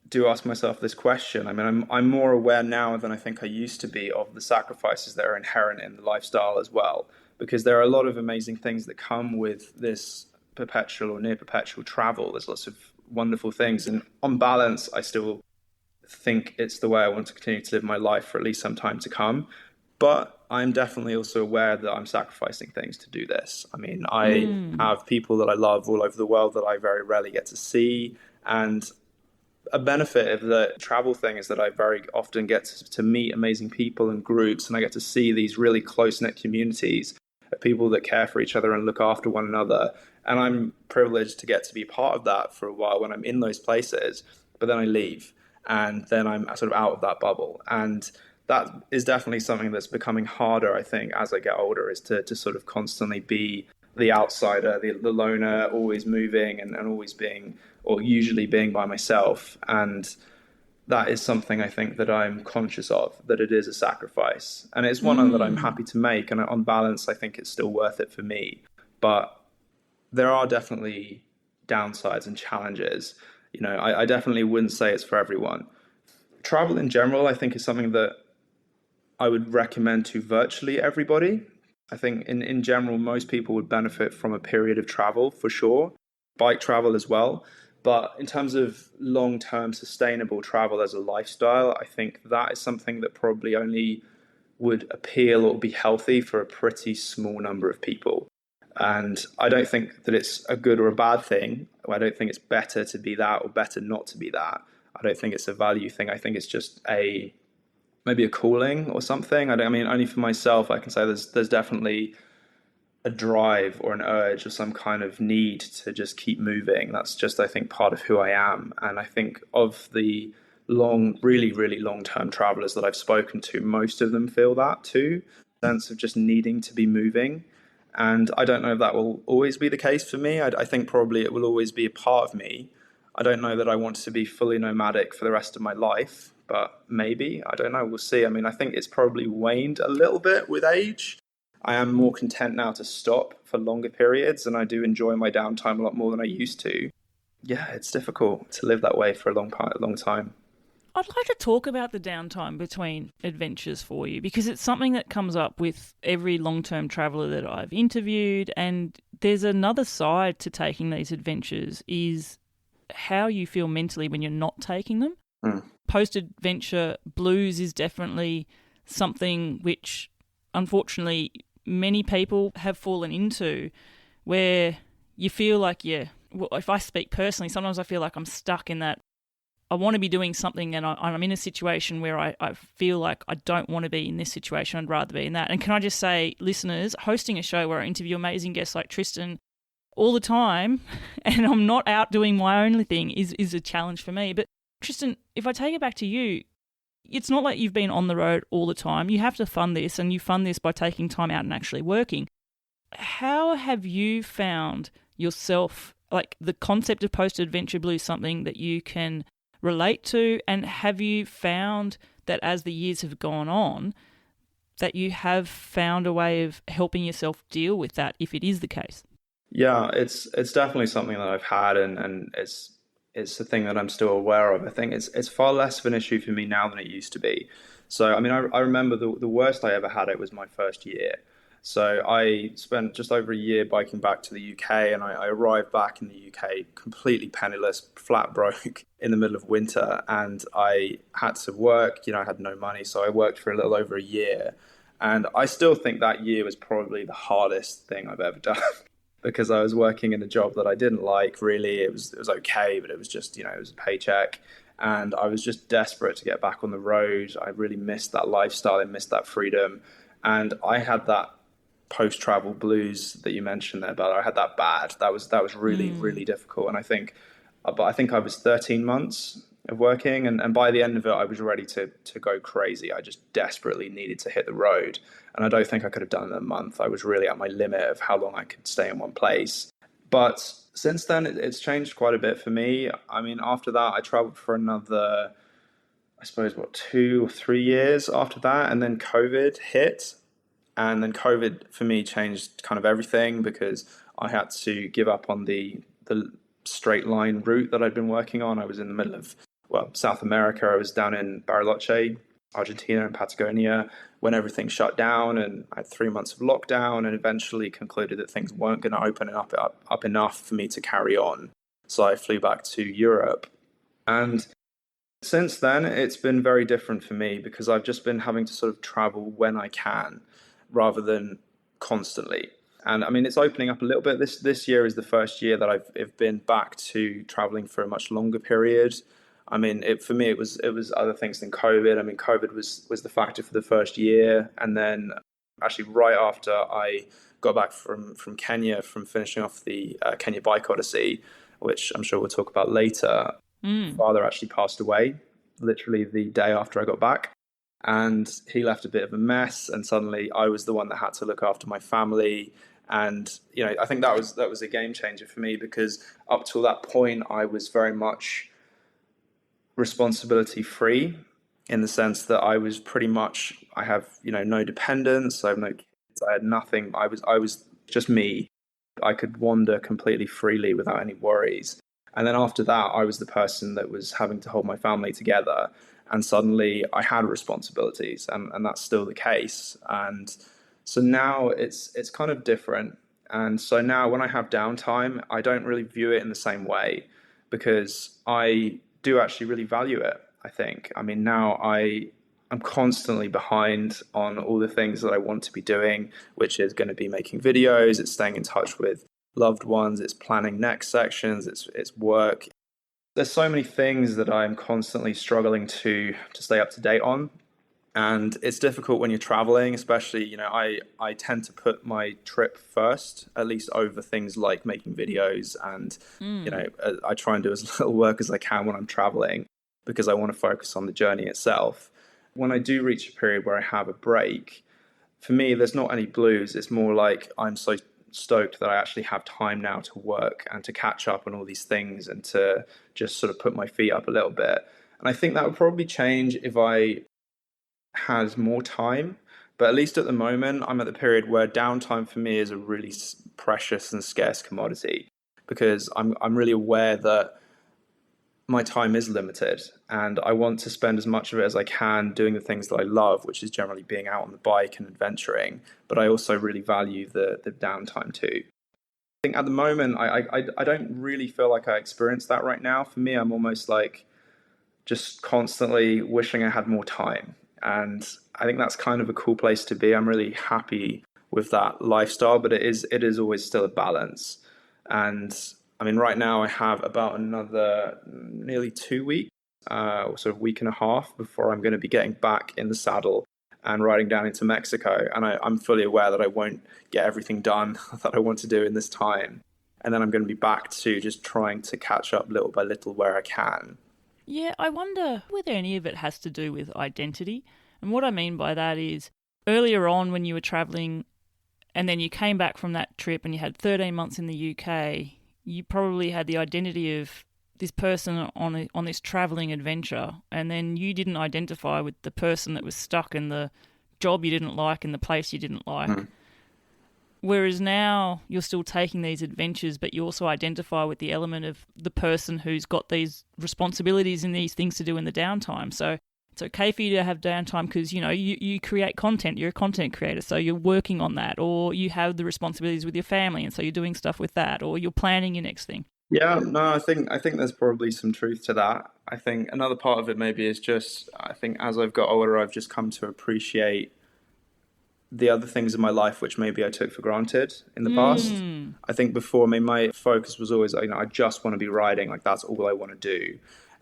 do ask myself this question. I mean, I'm more aware now than I think I used to be of the sacrifices that are inherent in the lifestyle as well, because there are a lot of amazing things that come with this perpetual or near perpetual travel. There's lots of wonderful things. And on balance, I still think it's the way I want to continue to live my life for at least some time to come. But I'm definitely also aware that I'm sacrificing things to do this. I mean, I have people that I love all over the world that I very rarely get to see. And a benefit of the travel thing is that I very often get to meet amazing people and groups, and I get to see these really close-knit communities of people that care for each other and look after one another. And I'm privileged to get to be part of that for a while when I'm in those places, but then I leave. And then I'm sort of out of that bubble. And that is definitely something that's becoming harder, I think, as I get older, is to sort of constantly be the outsider, the loner, always moving and always being, or usually being by myself. And that is something I think that I'm conscious of, that it is a sacrifice. And it's one that I'm happy to make. And on balance, I think it's still worth it for me. But there are definitely downsides and challenges. You know, I definitely wouldn't say it's for everyone. travel in general, I think, is something that I would recommend to virtually everybody. I think in general, most people would benefit from a period of travel for sure, bike travel as well. But in terms of long-term sustainable travel as a lifestyle, I think that is something that probably only would appeal or be healthy for a pretty small number of people. And I don't think that it's a good or a bad thing. I don't think it's better to be that or better not to be that. I don't think it's a value thing. I think it's just maybe a calling or something. I mean, only for myself, I can say there's definitely a drive or an urge or some kind of need to just keep moving. That's just, I think, part of who I am. And I think of the really, really long-term travelers that I've spoken to, most of them feel that too, sense of just needing to be moving. And I don't know if that will always be the case for me. I think probably it will always be a part of me. I don't know that I want to be fully nomadic for the rest of my life, but maybe, I don't know, we'll see. I mean, I think it's probably waned a little bit with age. I am more content now to stop for longer periods, and I do enjoy my downtime a lot more than I used to. Yeah, it's difficult to live that way for a long time. I'd like to talk about the downtime between adventures for you, because it's something that comes up with every long-term traveller that I've interviewed, and there's another side to taking these adventures is how you feel mentally when you're not taking them. Post-adventure blues is definitely something which, unfortunately, many people have fallen into, where you feel like, well, if I speak personally, sometimes I feel like I'm stuck in that I want to be doing something and I'm in a situation where I feel like I don't want to be in this situation. I'd rather be in that. And can I just say, listeners, hosting a show where I interview amazing guests like Tristan all the time and I'm not out doing my own thing is a challenge for me. But Tristan, if I take it back to you, it's not like you've been on the road all the time. You have to fund this, and you fund this by taking time out and actually working. How have you found yourself, like the concept of post-adventure blues, something that you can relate to, and have you found that as the years have gone on that you have found a way of helping yourself deal with that, if it is the case? Yeah, it's definitely something that I've had, and it's a thing that I'm still aware of. I think it's far less of an issue for me now than it used to be. So I mean, I remember the worst I ever had it was my first year. So I spent just over a year biking back to the UK, and I arrived back in the UK completely penniless, flat broke in the middle of winter, and I had to work. I had no money, so I worked for a little over a year. And I still think that year was probably the hardest thing I've ever done because I was working in a job that I didn't like, really. It was okay, but it was just, it was a paycheck. And I was just desperate to get back on the road. I really missed that lifestyle. I missed that freedom. And I had that post-travel blues that you mentioned there, Bella. I had that bad. That was really, really difficult. And I think I was 13 months of working, and by the end of it, I was ready to go crazy. I just desperately needed to hit the road. And I don't think I could have done it in a month. I was really at my limit of how long I could stay in one place. But since then, it's changed quite a bit for me. I mean, after that, I traveled for another, I suppose, 2 or 3 years after that. And then COVID hit. And then COVID for me changed kind of everything, because I had to give up on the straight line route that I'd been working on. I was in the middle of, South America. I was down in Bariloche, Argentina and Patagonia, when everything shut down, and I had 3 months of lockdown, and eventually concluded that things weren't going to open up enough for me to carry on. So I flew back to Europe. And since then, it's been very different for me, because I've just been having to sort of travel when I can, rather than constantly. And I mean, it's opening up a little bit. This year is the first year that I've been back to traveling for a much longer period. I mean, for me, it was other things than COVID. I mean, COVID was the factor for the first year. And then actually right after I got back from Kenya, from finishing off the Kenya Bike Odyssey, which I'm sure we'll talk about later, my father actually passed away literally the day after I got back. And he left a bit of a mess, and suddenly I was the one that had to look after my family. And I think that was a game changer for me, because up till that point I was very much responsibility free, in the sense that I was pretty much, I have no dependents, I have no kids, I had nothing. I was just me. I could wander completely freely without any worries. And then after that, I was the person that was having to hold my family together. and suddenly I had responsibilities, and that's still the case. And so now it's kind of different. And so now when I have downtime, I don't really view it in the same way, because I do actually really value it, I think. I mean, now I'm constantly behind on all the things that I want to be doing, which is going to be making videos, it's staying in touch with loved ones, it's planning next sections, it's work. There's so many things that I'm constantly struggling to stay up to date on. And it's difficult when you're traveling, especially, I tend to put my trip first, at least over things like making videos. And, I try and do as little work as I can when I'm traveling, because I want to focus on the journey itself. When I do reach a period where I have a break, for me, there's not any blues. It's more like I'm so stoked that I actually have time now to work and to catch up on all these things and to just sort of put my feet up a little bit. And I think that would probably change if I had more time, but at least at the moment I'm at the period where downtime for me is a really precious and scarce commodity, because I'm really aware that my time is limited and I want to spend as much of it as I can doing the things that I love, which is generally being out on the bike and adventuring, but I also really value the downtime too. I think at the moment I don't really feel like I experience that right now. For me, I'm almost like just constantly wishing I had more time. And I think that's kind of a cool place to be. I'm really happy with that lifestyle, but it is always still a balance. And I mean, right now I have about another nearly 2 weeks, sort of week and a half before I'm going to be getting back in the saddle and riding down into Mexico. And I'm fully aware that I won't get everything done that I want to do in this time. And then I'm going to be back to just trying to catch up little by little where I can. Yeah, I wonder whether any of it has to do with identity. And what I mean by that is, earlier on when you were travelling and then you came back from that trip and you had 13 months in the UK, you probably had the identity of this person on this travelling adventure, and then you didn't identify with the person that was stuck in the job you didn't like and the place you didn't like. Mm. Whereas now you're still taking these adventures, but you also identify with the element of the person who's got these responsibilities and these things to do in the downtime. So it's okay for you to have downtime because, you create content. You're a content creator, so you're working on that. Or you have the responsibilities with your family, and so you're doing stuff with that. Or you're planning your next thing. Yeah, no, I think there's probably some truth to that. I think another part of it maybe is just, I think as I've got older, I've just come to appreciate the other things in my life which maybe I took for granted in the past. I think before, my focus was always, I just want to be riding, like that's all I want to do.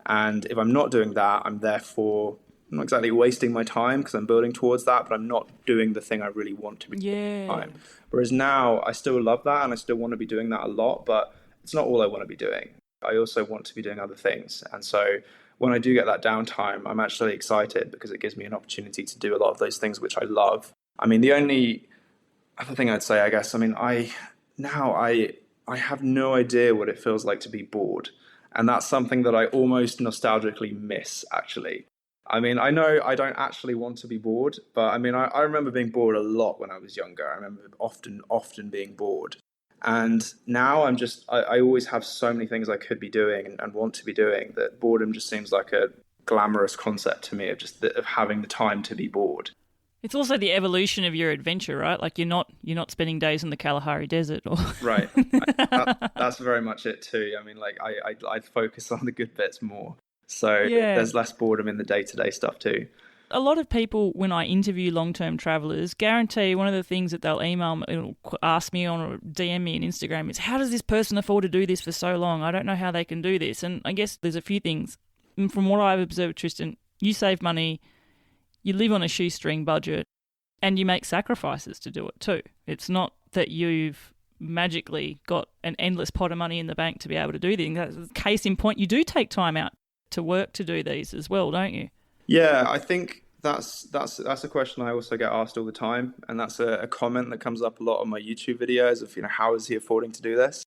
And if I'm not doing that, I'm therefore not exactly wasting my time because I'm building towards that, but I'm not doing the thing I really want to be doing at the time. Whereas now I still love that and I still want to be doing that a lot, but it's not all I want to be doing. I also want to be doing other things. And so when I do get that downtime, I'm actually excited because it gives me an opportunity to do a lot of those things which I love. I mean, the only other thing I'd say, I guess, I have no idea what it feels like to be bored. And that's something that I almost nostalgically miss, actually. I mean, I know I don't actually want to be bored, but I mean, I remember being bored a lot when I was younger. I remember often being bored. And now I always have so many things I could be doing and want to be doing that boredom just seems like a glamorous concept to me of having the time to be bored. It's also the evolution of your adventure, right? Like you're not spending days in the Kalahari Desert, or right. That's very much it too. I mean, like I focus on the good bits more, so there's less boredom in the day-to-day stuff too. A lot of people, when I interview long-term travellers, guarantee one of the things that they'll email me, ask me on, or DM me on Instagram is, how does this person afford to do this for so long? I don't know how they can do this. And I guess there's a few things. And from what I've observed, Tristan, you save money, you live on a shoestring budget, and you make sacrifices to do it too. It's not that you've magically got an endless pot of money in the bank to be able to do things. Case in point, you do take time out to work to do these as well, don't you? Yeah, I think that's a question I also get asked all the time, and that's a comment that comes up a lot on my YouTube videos of, how is he affording to do this?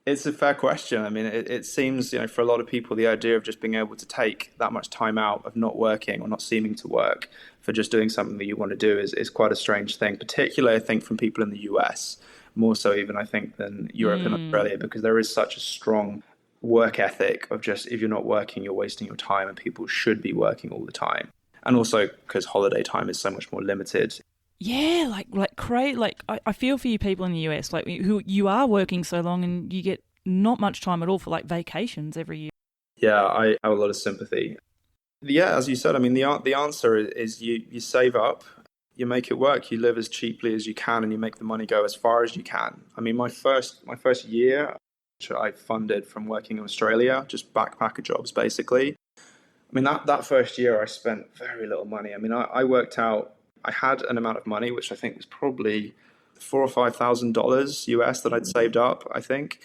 It's a fair question. I mean, it seems, for a lot of people, the idea of just being able to take that much time out of not working or not seeming to work for just doing something that you want to do is quite a strange thing, particularly, I think, from people in the US, more so even, I think, than Europe and Australia, because there is such a strong work ethic of just, if you're not working, you're wasting your time, and people should be working all the time. And also because holiday time is so much more limited. Yeah, I feel for you people in the US, like who you are working so long and you get not much time at all for like vacations every year. Yeah, I have a lot of sympathy. Yeah, as you said, I mean, the answer is you save up, you make it work, you live as cheaply as you can, and you make the money go as far as you can. I mean, my first year, which I funded from working in Australia, just backpacker jobs basically. I mean, that first year I spent very little money. I mean, I worked out, I had an amount of money, which I think was probably $4,000 or $5,000 US that I'd saved up, I think.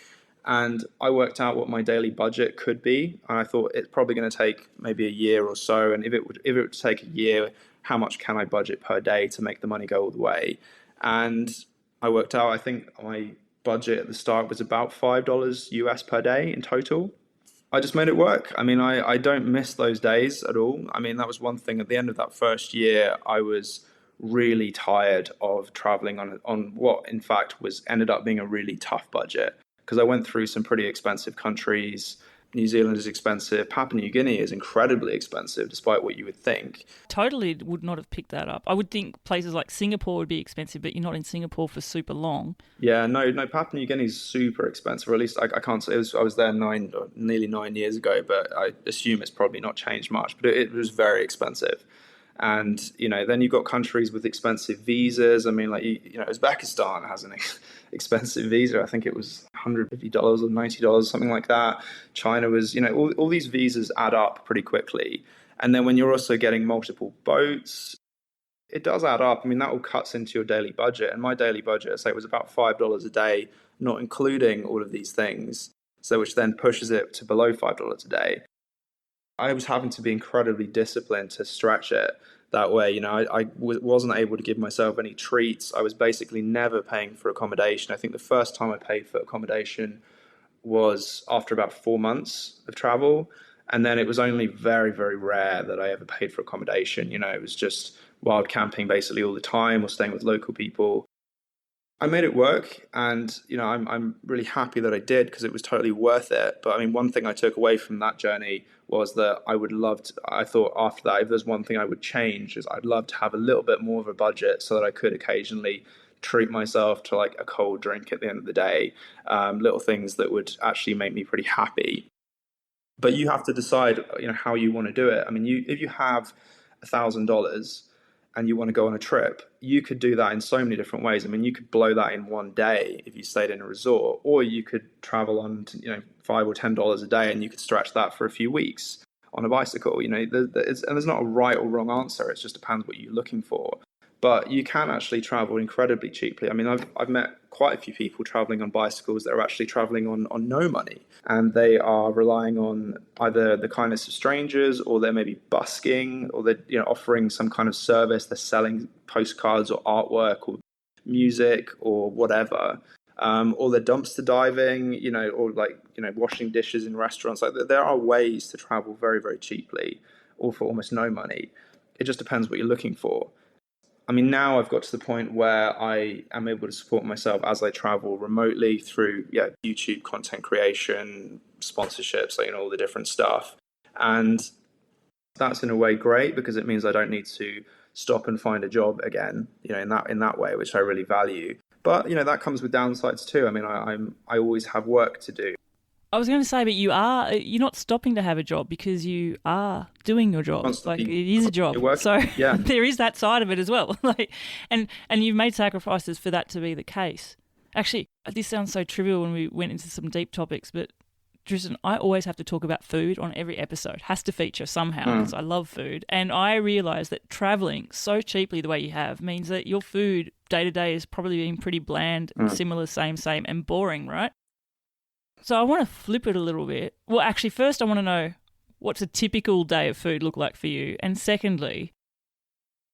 And I worked out what my daily budget could be. And I thought it's probably going to take maybe a year or so. And if it would take a year, how much can I budget per day to make the money go all the way? And I worked out, I think my budget at the start was about $5 US per day in total. I just made it work. I mean, I don't miss those days at all. I mean, that was one thing. At the end of that first year, I was really tired of traveling on what, in fact, ended up being a really tough budget, because I went through some pretty expensive countries. New Zealand is expensive. Papua New Guinea is incredibly expensive, despite what you would think. Totally would not have picked that up. I would think places like Singapore would be expensive, but you're not in Singapore for super long. Yeah, no, Papua New Guinea is super expensive, or at least I can't say. I was there nearly 9 years ago, but I assume it's probably not changed much. But it was very expensive. And, then you've got countries with expensive visas. I mean, like, Uzbekistan has an expensive visa. I think it was $150 or $90, something like that. China was, all these visas add up pretty quickly. And then when you're also getting multiple boats, it does add up. I mean, that all cuts into your daily budget. And my daily budget, I say, was about $5 a day, not including all of these things. So which then pushes it to below $5 a day. I was having to be incredibly disciplined to stretch it that way. I wasn't able to give myself any treats. I was basically never paying for accommodation. I think the first time I paid for accommodation was after about 4 months of travel. And then it was only very, very rare that I ever paid for accommodation. It was just wild camping basically all the time, or staying with local people. I made it work, and I'm really happy that I did, because it was totally worth it. But I mean, one thing I took away from that journey was that I thought after that, if there's one thing I would change, is I'd love to have a little bit more of a budget so that I could occasionally treat myself to like a cold drink at the end of the day, little things that would actually make me pretty happy. But you have to decide, how you want to do it. I mean, if you have $1,000 and you want to go on a trip, you could do that in so many different ways. I mean, you could blow that in one day if you stayed in a resort, or you could travel on, $5 or $10 a day, and you could stretch that for a few weeks on a bicycle. There's not a right or wrong answer. It just depends what you're looking for. But you can actually travel incredibly cheaply. I mean, I've met quite a few people traveling on bicycles that are actually traveling on no money, and they are relying on either the kindness of strangers, or they're maybe busking, or they're offering some kind of service. They're selling postcards or artwork or music or whatever, or they're dumpster diving, or washing dishes in restaurants. Like, there are ways to travel very, very cheaply, or for almost no money. It just depends what you're looking for. I mean, now I've got to the point where I am able to support myself as I travel remotely through YouTube content creation, sponsorships, all the different stuff. And that's in a way great, because it means I don't need to stop and find a job again, in that way, which I really value. But, that comes with downsides too. I mean, I always have work to do. I was going to say, but you're not stopping to have a job, because you are doing your job. Like, it is a job. So yeah. There is that side of it as well. And you've made sacrifices for that to be the case. Actually, this sounds so trivial when we went into some deep topics, but Tristan, I always have to talk about food on every episode. Has to feature somehow, because I love food. And I realise that travelling so cheaply the way you have means that your food day to day is probably being pretty bland, similar, same, and boring, right? So I want to flip it a little bit. Well, actually, first I want to know, what's a typical day of food look like for you? And secondly,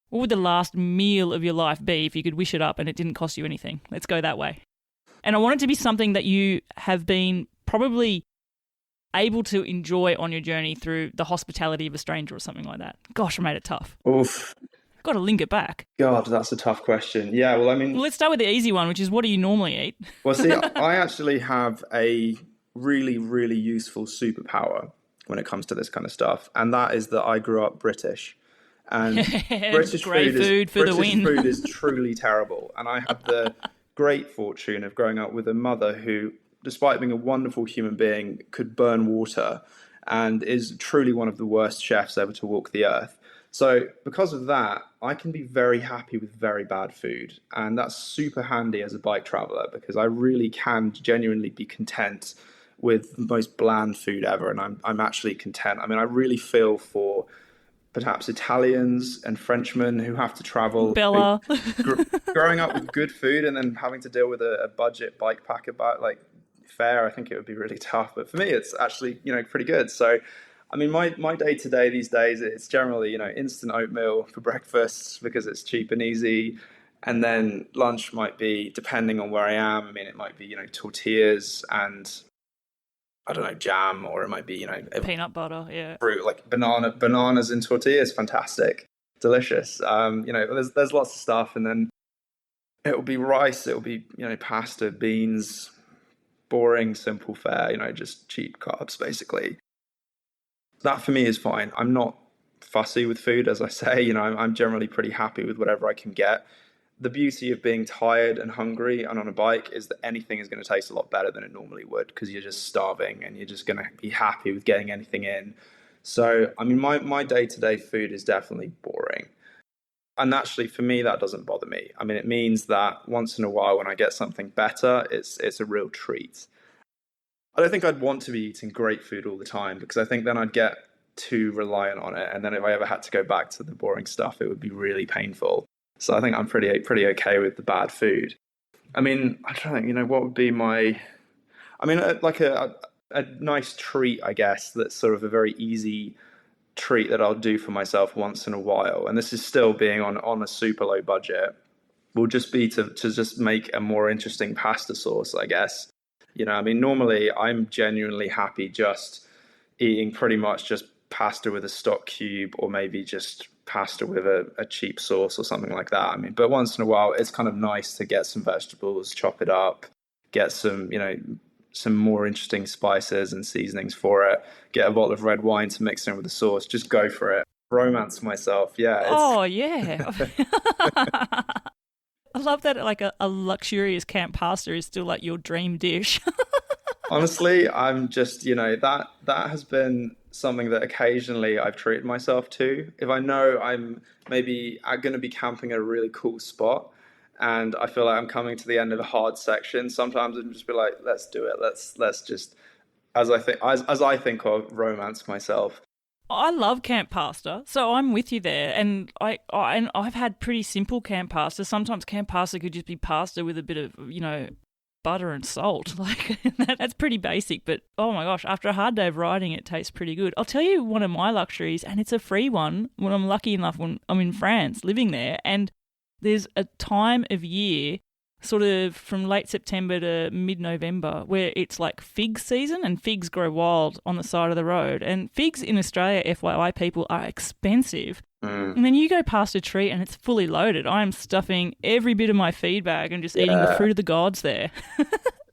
what would the last meal of your life be if you could wish it up and it didn't cost you anything? Let's go that way. And I want it to be something that you have been probably able to enjoy on your journey through the hospitality of a stranger or something like that. Gosh, I made it tough. Oof. Got to link it back. God, that's a tough question. Yeah, well, I mean... Let's start with the easy one, which is, what do you normally eat? Well, see, I actually have a really, really useful superpower when it comes to this kind of stuff, and that is that I grew up British. And British food is truly terrible. And I had the great fortune of growing up with a mother who, despite being a wonderful human being, could burn water and is truly one of the worst chefs ever to walk the earth. So because of that, I can be very happy with very bad food. And that's super handy as a bike traveler, because I really can genuinely be content with the most bland food ever. And I'm actually content. I mean, I really feel for perhaps Italians and Frenchmen who have to travel. Bella. Growing up with good food and then having to deal with a budget bikepacker fare, I think it would be really tough. But for me, it's actually, pretty good. So, I mean, my day-to-day these days, it's generally, instant oatmeal for breakfast because it's cheap and easy. And then lunch might be, depending on where I am, I mean, it might be, tortillas and, I don't know, jam, or it might be, peanut butter, yeah. Fruit, like bananas and tortillas, fantastic, delicious. There's lots of stuff. And then it'll be rice, it'll be, pasta, beans, boring, simple fare, just cheap carbs, basically. That for me is fine. I'm not fussy with food, as I say. I'm generally pretty happy with whatever I can get. The beauty of being tired and hungry and on a bike is that anything is going to taste a lot better than it normally would, because you're just starving and you're just going to be happy with getting anything in. So, I mean, my day-to-day food is definitely boring. And actually, for me, that doesn't bother me. I mean, it means that once in a while when I get something better, it's a real treat. I don't think I'd want to be eating great food all the time, because I think then I'd get too reliant on it. And then if I ever had to go back to the boring stuff, it would be really painful. So I think I'm pretty okay with the bad food. I mean, I don't think, what would be like a nice treat, I guess, that's sort of a very easy treat that I'll do for myself once in a while. And this is still being on a super low budget, will just be to just make a more interesting pasta sauce, I guess. Normally I'm genuinely happy just eating pretty much just pasta with a stock cube, or maybe just pasta with a cheap sauce or something like that. I mean, but once in a while, it's kind of nice to get some vegetables, chop it up, get some, some more interesting spices and seasonings for it, get a bottle of red wine to mix in with the sauce, just go for it. Romance myself. Yeah. Oh, yeah. I love that, like a luxurious camp pasta is still like your dream dish. Honestly, I'm just, that has been something that occasionally I've treated myself to. If I know I'm maybe going to be camping at a really cool spot and I feel like I'm coming to the end of a hard section, sometimes I'm just be like, let's do it. Let's just, as I think of, romance myself. I love camp pasta, so I'm with you there. And I've had pretty simple camp pasta. Sometimes camp pasta could just be pasta with a bit of, butter and salt. Like, that's pretty basic, but oh my gosh, after a hard day of riding, it tastes pretty good. I'll tell you one of my luxuries, and it's a free one when I'm lucky enough when I'm in France living there, and there's a time of year sort of from late September to mid-November where it's like fig season, and figs grow wild on the side of the road. And figs in Australia, FYI people, are expensive. And then you go past a tree and it's fully loaded. I'm stuffing every bit of my feed bag and just eating the fruit of the gods there.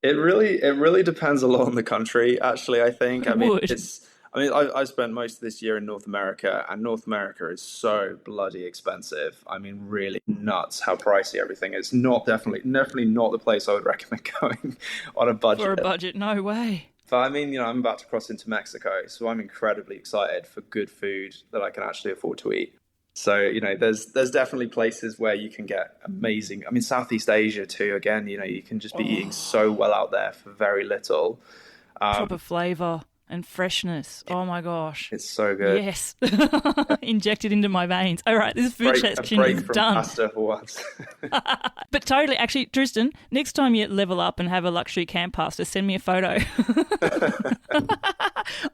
It really depends a lot on the country, actually, I think. I've spent most of this year in North America, and North America is so bloody expensive. I mean, really nuts how pricey everything is. Definitely not the place I would recommend going on a budget. For a budget, no way. But I mean, I'm about to cross into Mexico, so I'm incredibly excited for good food that I can actually afford to eat. So, there's definitely places where you can get amazing. I mean, Southeast Asia too, again, you can just be eating so well out there for very little. Proper flavour and freshness. Oh my gosh. It's so good. Yes. Injected into my veins. All right, this food section is done. Pasta for once. But totally, actually, Tristan, next time you level up and have a luxury camp pasta, send me a photo.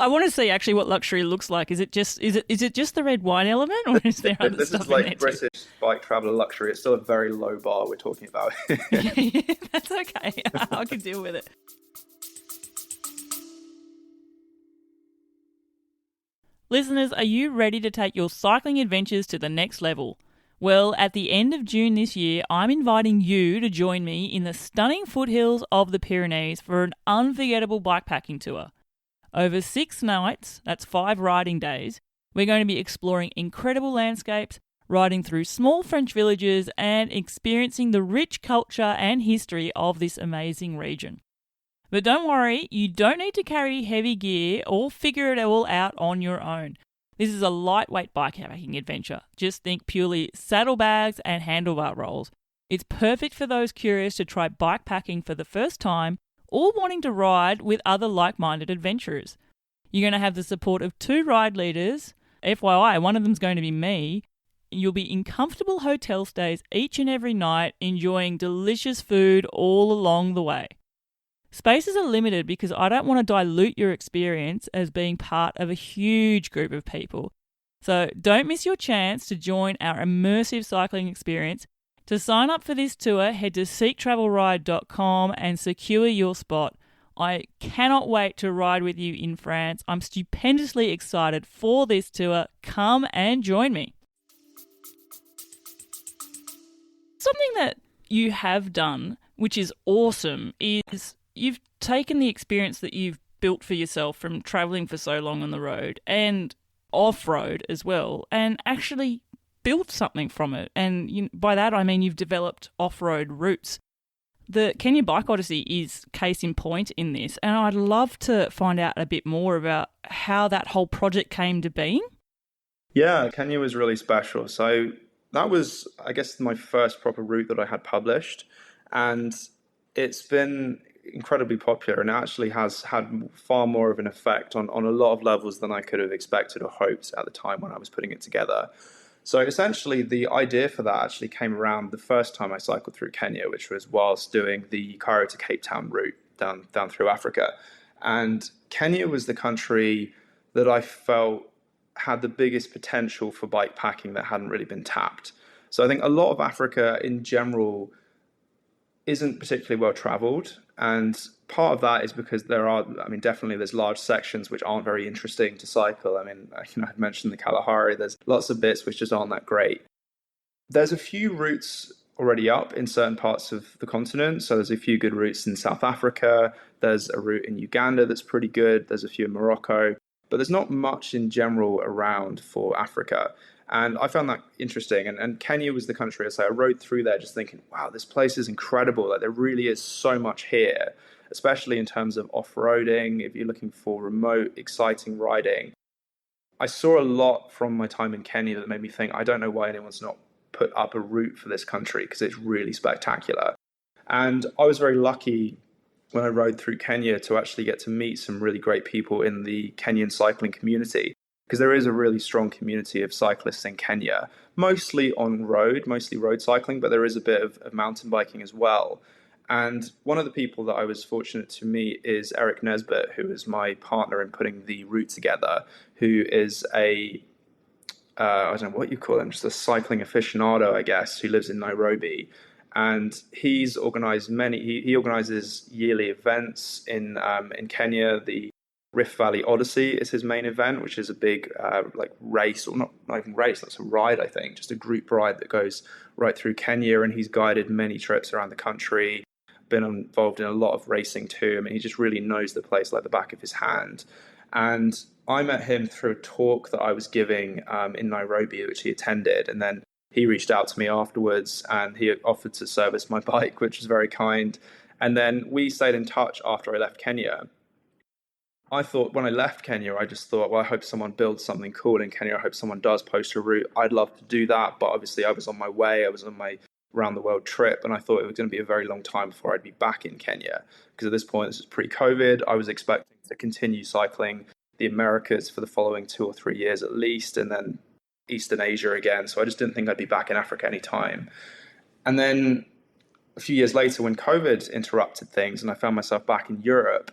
I want to see actually what luxury looks like. Is it just the red wine element, or is there other stuff in there? This is like British bike traveller luxury. It's still a very low bar we're talking about. Yeah, that's okay. I can deal with it. Listeners, are you ready to take your cycling adventures to the next level? Well, at the end of June this year, I'm inviting you to join me in the stunning foothills of the Pyrenees for an unforgettable bikepacking tour. Over 6 nights, that's 5 riding days, we're going to be exploring incredible landscapes, riding through small French villages, and experiencing the rich culture and history of this amazing region. But don't worry, you don't need to carry heavy gear or figure it all out on your own. This is a lightweight bikepacking adventure. Just think purely saddlebags and handlebar rolls. It's perfect for those curious to try bikepacking for the first time or wanting to ride with other like-minded adventurers. You're going to have the support of 2 ride leaders. FYI, one of them's going to be me. You'll be in comfortable hotel stays each and every night, enjoying delicious food all along the way. Spaces are limited because I don't want to dilute your experience as being part of a huge group of people. So don't miss your chance to join our immersive cycling experience. To sign up for this tour, head to seektravelride.com and secure your spot. I cannot wait to ride with you in France. I'm stupendously excited for this tour. Come and join me. Something that you have done, which is awesome, is you've taken the experience that you've built for yourself from travelling for so long on the road and off-road as well, and actually built something from it. And by that I mean you've developed off-road routes. The Kenya Bike Odyssey is case in point in this, and I'd love to find out a bit more about how that whole project came to being. Yeah, Kenya was really special. So that was, I guess, my first proper route that I had published. And it's been incredibly popular and actually has had far more of an effect on a lot of levels than I could have expected or hoped at the time when I was putting it together. So essentially, the idea for that actually came around the first time I cycled through Kenya, which was whilst doing the Cairo to Cape Town route down through Africa. And Kenya was the country that I felt had the biggest potential for bike packing that hadn't really been tapped. So I think a lot of Africa in general isn't particularly well traveled. And part of that is because definitely there's large sections which aren't very interesting to cycle. I mean, I'd mentioned the Kalahari, there's lots of bits which just aren't that great. There's a few routes already up in certain parts of the continent. So there's a few good routes in South Africa. There's a route in Uganda that's pretty good. There's a few in Morocco, but there's not much in general around for Africa. And I found that interesting. And Kenya was the country, I rode through there just thinking, wow, this place is incredible. Like, there really is so much here, especially in terms of off-roading. If you're looking for remote, exciting riding, I saw a lot from my time in Kenya that made me think, I don't know why anyone's not put up a route for this country, because it's really spectacular. And I was very lucky when I rode through Kenya to actually get to meet some really great people in the Kenyan cycling community, because there is a really strong community of cyclists in Kenya, mostly road cycling, but there is a bit of mountain biking as well. And one of the people that I was fortunate to meet is Eric Nesbitt, who is my partner in putting the route together, who is I don't know what you call him, just a cycling aficionado, I guess, who lives in Nairobi. And he's organized he organizes yearly events in Kenya. The Rift Valley Odyssey is his main event, which is a big race, or not even race, that's a ride, I think, just a group ride that goes right through Kenya. And he's guided many trips around the country, been involved in a lot of racing too. I mean, he just really knows the place like the back of his hand. And I met him through a talk that I was giving in Nairobi, which he attended. And then he reached out to me afterwards and he offered to service my bike, which was very kind. And then we stayed in touch after I left Kenya. I thought when I left Kenya, I just thought, well, I hope someone builds something cool in Kenya. I hope someone does post a route. I'd love to do that. But obviously I was on my way. I was on my around the world trip. And I thought it was going to be a very long time before I'd be back in Kenya. Because at this point, this is pre-COVID. I was expecting to continue cycling the Americas for the following 2 or 3 years at least. And then Eastern Asia again. So I just didn't think I'd be back in Africa anytime. And then a few years later, when COVID interrupted things and I found myself back in Europe,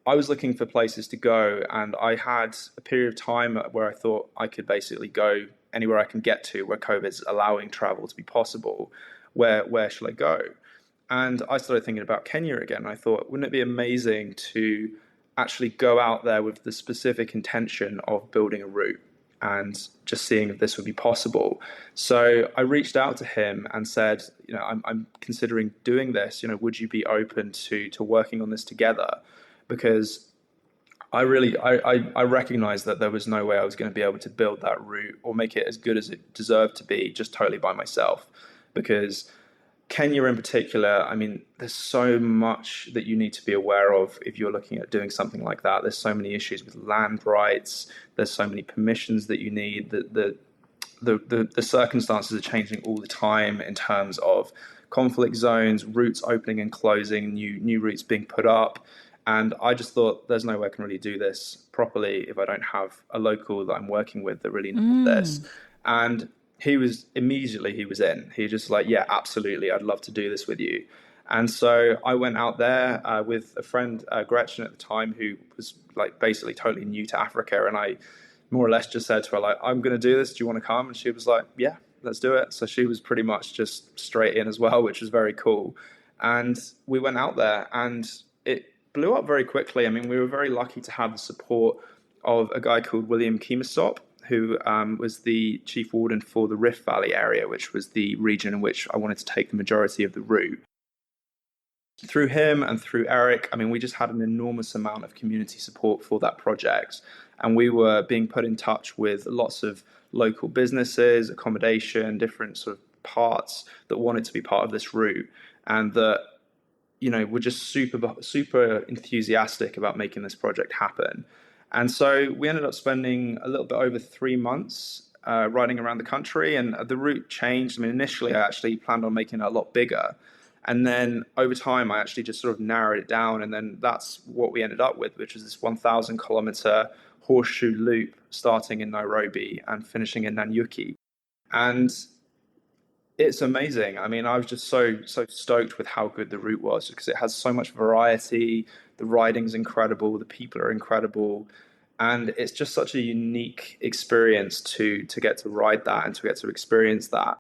I was looking for places to go, and I had a period of time where I thought I could basically go anywhere I can get to where COVID's allowing travel to be possible. Where shall I go? And I started thinking about Kenya again. I thought, wouldn't it be amazing to actually go out there with the specific intention of building a route? and just seeing if this would be possible. So I reached out to him and said, I'm considering doing this. Would you be open to working on this together? Because I recognized that there was no way I was going to be able to build that route or make it as good as it deserved to be just totally by myself. Because Kenya in particular, I mean, there's so much that you need to be aware of if you're looking at doing something like that. There's so many issues with land rights. There's so many permissions that you need. The circumstances are changing all the time in terms of conflict zones, routes opening and closing, new routes being put up. And I just thought there's no way I can really do this properly if I don't have a local that I'm working with that really knows this. And he was in. He was just like, yeah, absolutely, I'd love to do this with you. And so I went out there with a friend, Gretchen at the time, who was like basically totally new to Africa. And I more or less just said to her, like, I'm going to do this. Do you want to come? And she was like, yeah, let's do it. So she was pretty much just straight in as well, which was very cool. And we went out there and it blew up very quickly. I mean, we were very lucky to have the support of a guy called William Keemestop, who was the chief warden for the Rift Valley area, which was the region in which I wanted to take the majority of the route. Through him and through Eric, I mean, we just had an enormous amount of community support for that project. And we were being put in touch with lots of local businesses, accommodation, different sort of parts that wanted to be part of this route. And that, were just super enthusiastic about making this project happen. And so we ended up spending a little bit over 3 months riding around the country, and the route changed. I mean, initially I actually planned on making it a lot bigger. And then over time, I actually just sort of narrowed it down. And then that's what we ended up with, which is this 1,000 kilometer horseshoe loop starting in Nairobi and finishing in Nanyuki. And it's amazing. I mean, I was just so stoked with how good the route was because it has so much variety. The riding's incredible. The people are incredible. And it's just such a unique experience to get to ride that and to get to experience that.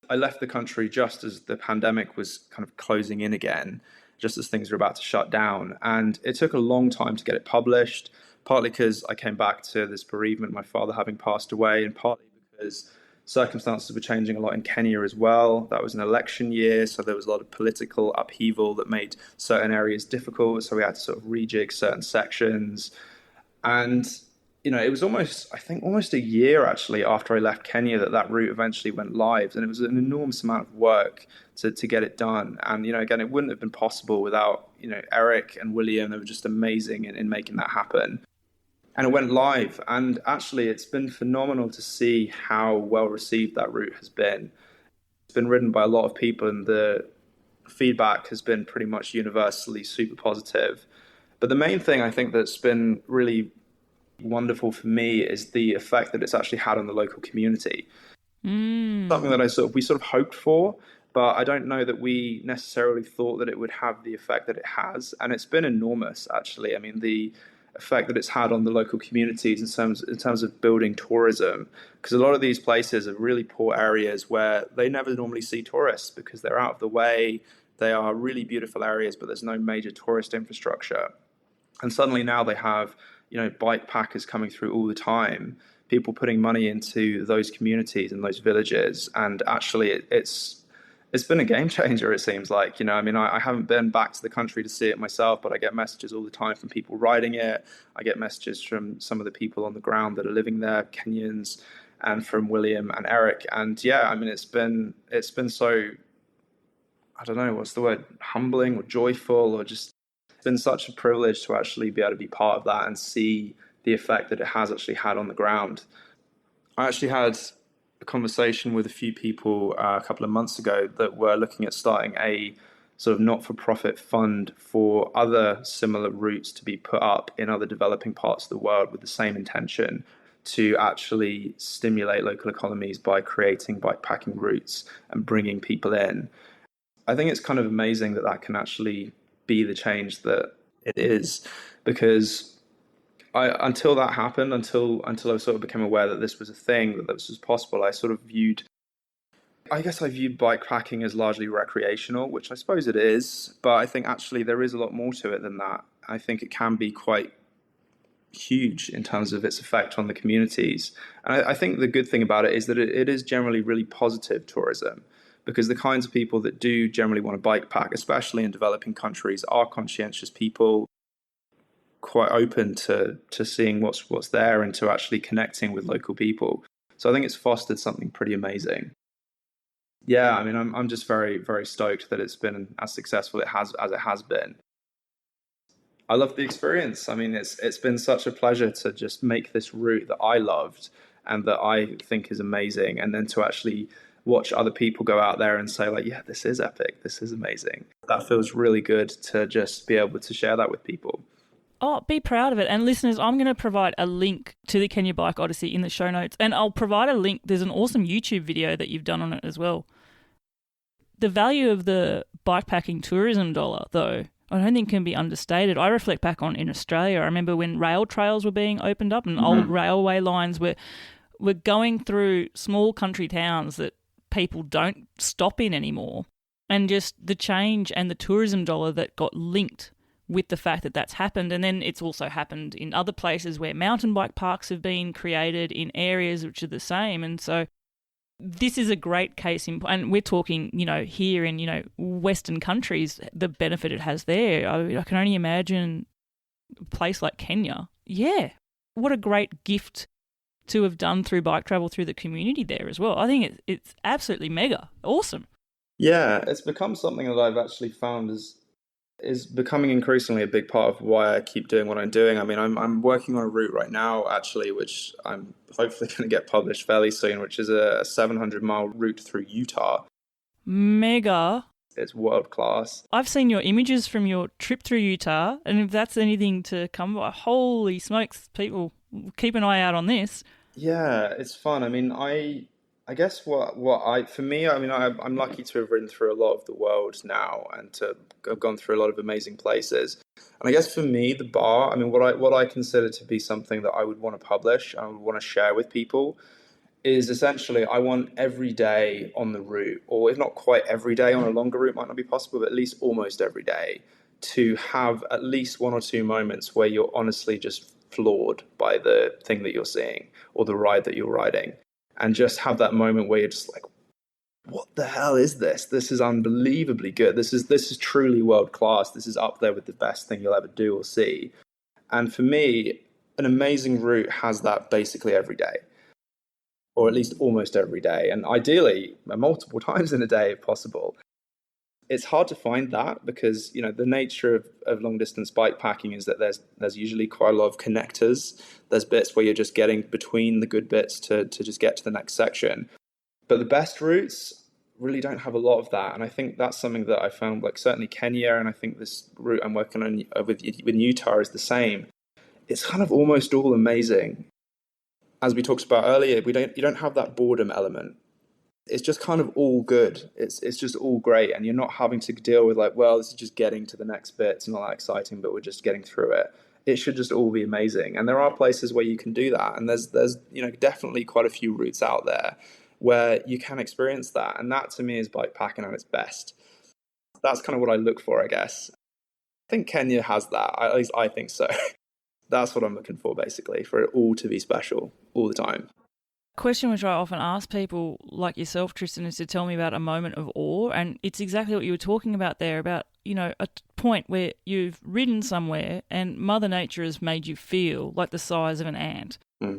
I left the country just as the pandemic was kind of closing in again, just as things were about to shut down. And it took a long time to get it published, partly because I came back to this bereavement, my father having passed away, and partly because circumstances were changing a lot in Kenya as well. That was an election year, so there was a lot of political upheaval that made certain areas difficult. So we had to sort of rejig certain sections. And, it was almost a year actually after I left Kenya that route eventually went live. And it was an enormous amount of work to get it done. And, again, it wouldn't have been possible without, Eric and William. They were just amazing in making that happen. And it went live. And actually, it's been phenomenal to see how well received that route has been. It's been ridden by a lot of people, and the feedback has been pretty much universally super positive. But the main thing I think that's been really wonderful for me is the effect that it's actually had on the local community. Something that we sort of hoped for, but I don't know that we necessarily thought that it would have the effect that it has. And it's been enormous, actually. I mean, the effect that it's had on the local communities in terms of building tourism, because a lot of these places are really poor areas where they never normally see tourists because they're out of the way. They are really beautiful areas, but there's no major tourist infrastructure. And suddenly now they have, bikepackers coming through all the time, people putting money into those communities and those villages. And actually it's been a game changer, it seems like. I haven't been back to the country to see it myself, but I get messages all the time from people riding it. I get messages from some of the people on the ground that are living there, Kenyans, and from William and Eric. And yeah, it's been so, I don't know, what's the word, humbling or joyful, or just been such a privilege to actually be able to be part of that and see the effect that it has actually had on the ground. I actually had a conversation with a few people a couple of months ago that were looking at starting a sort of not-for-profit fund for other similar routes to be put up in other developing parts of the world with the same intention, to actually stimulate local economies by creating bikepacking routes and bringing people in. I think it's kind of amazing that can actually be the change that it is, because until that happened, until I sort of became aware that this was a thing, that this was possible, I viewed bikepacking as largely recreational, which I suppose it is, but I think actually there is a lot more to it than that. I think it can be quite huge in terms of its effect on the communities. And I think the good thing about it is that it is generally really positive tourism, because the kinds of people that do generally want to bike pack, especially in developing countries, are conscientious people, quite open to seeing what's there and to actually connecting with local people. So I think it's fostered something pretty amazing. Yeah, I mean, I'm just very, very stoked that it's been as successful as it has been. I love the experience. I mean, it's been such a pleasure to just make this route that I loved and that I think is amazing, and then to actually watch other people go out there and say like, yeah, this is epic, this is amazing. That feels really good to just be able to share that with people. Oh, be proud of it. And listeners, I'm going to provide a link to the Kenya Bike Odyssey in the show notes, and I'll provide a link. There's an awesome YouTube video that you've done on it as well. The value of the bikepacking tourism dollar, though, I don't think can be understated. I reflect back on in Australia. I remember when rail trails were being opened up and old railway lines were going through small country towns that people don't stop in anymore. And just the change and the tourism dollar that got linked with the fact that that's happened. And then it's also happened in other places where mountain bike parks have been created in areas which are the same. And so this is a great case in, and we're talking, here in, Western countries, the benefit it has there. I can only imagine a place like Kenya. Yeah. What a great gift to have done through bike travel through the community there as well. I think it's absolutely mega. Awesome. Yeah, it's become something that I've actually found is becoming increasingly a big part of why I keep doing what I'm doing. I mean, I'm working on a route right now, actually, which I'm hopefully going to get published fairly soon, which is a 700-mile route through Utah. Mega. It's world class. I've seen your images from your trip through Utah, and if that's anything to come by, holy smokes, people, keep an eye out on this. Yeah, it's fun. I mean, I guess for me, I mean, I'm lucky to have ridden through a lot of the world now and to have gone through a lot of amazing places. And I guess for me, the bar, I mean, what I consider to be something that I would want to publish, I would want to share with people, is essentially I want every day on the route, or if not quite every day on a longer route, might not be possible, but at least almost every day, to have at least one or two moments where you're honestly just floored by the thing that you're seeing or the ride that you're riding. And just have that moment where you're just like, what the hell is this? This is unbelievably good. This is truly world class. This is up there with the best thing you'll ever do or see. And for me, an amazing route has that basically every day, or at least almost every day. And ideally, multiple times in a day if possible. It's hard to find that because, the nature of long distance bike packing is that there's usually quite a lot of connectors. There's bits where you're just getting between the good bits to just get to the next section. But the best routes really don't have a lot of that. And I think that's something that I found, like certainly Kenya, and I think this route I'm working on with Utah is the same. It's kind of almost all amazing. As we talked about earlier, you don't have that boredom element. It's just kind of all good. It's just all great, and you're not having to deal with like, well, this is just getting to the next bit. It's not that exciting, but we're just getting through it. It should just all be amazing. And there are places where you can do that, and there's definitely quite a few routes out there where you can experience that. And that to me is bikepacking at its best. That's kind of what I look for, I guess. I think Kenya has that. At least I think so. That's what I'm looking for, basically, for it all to be special all the time. Question which I often ask people like yourself, Tristan, is to tell me about a moment of awe. And it's exactly what you were talking about there, about, a point where you've ridden somewhere and Mother Nature has made you feel like the size of an ant.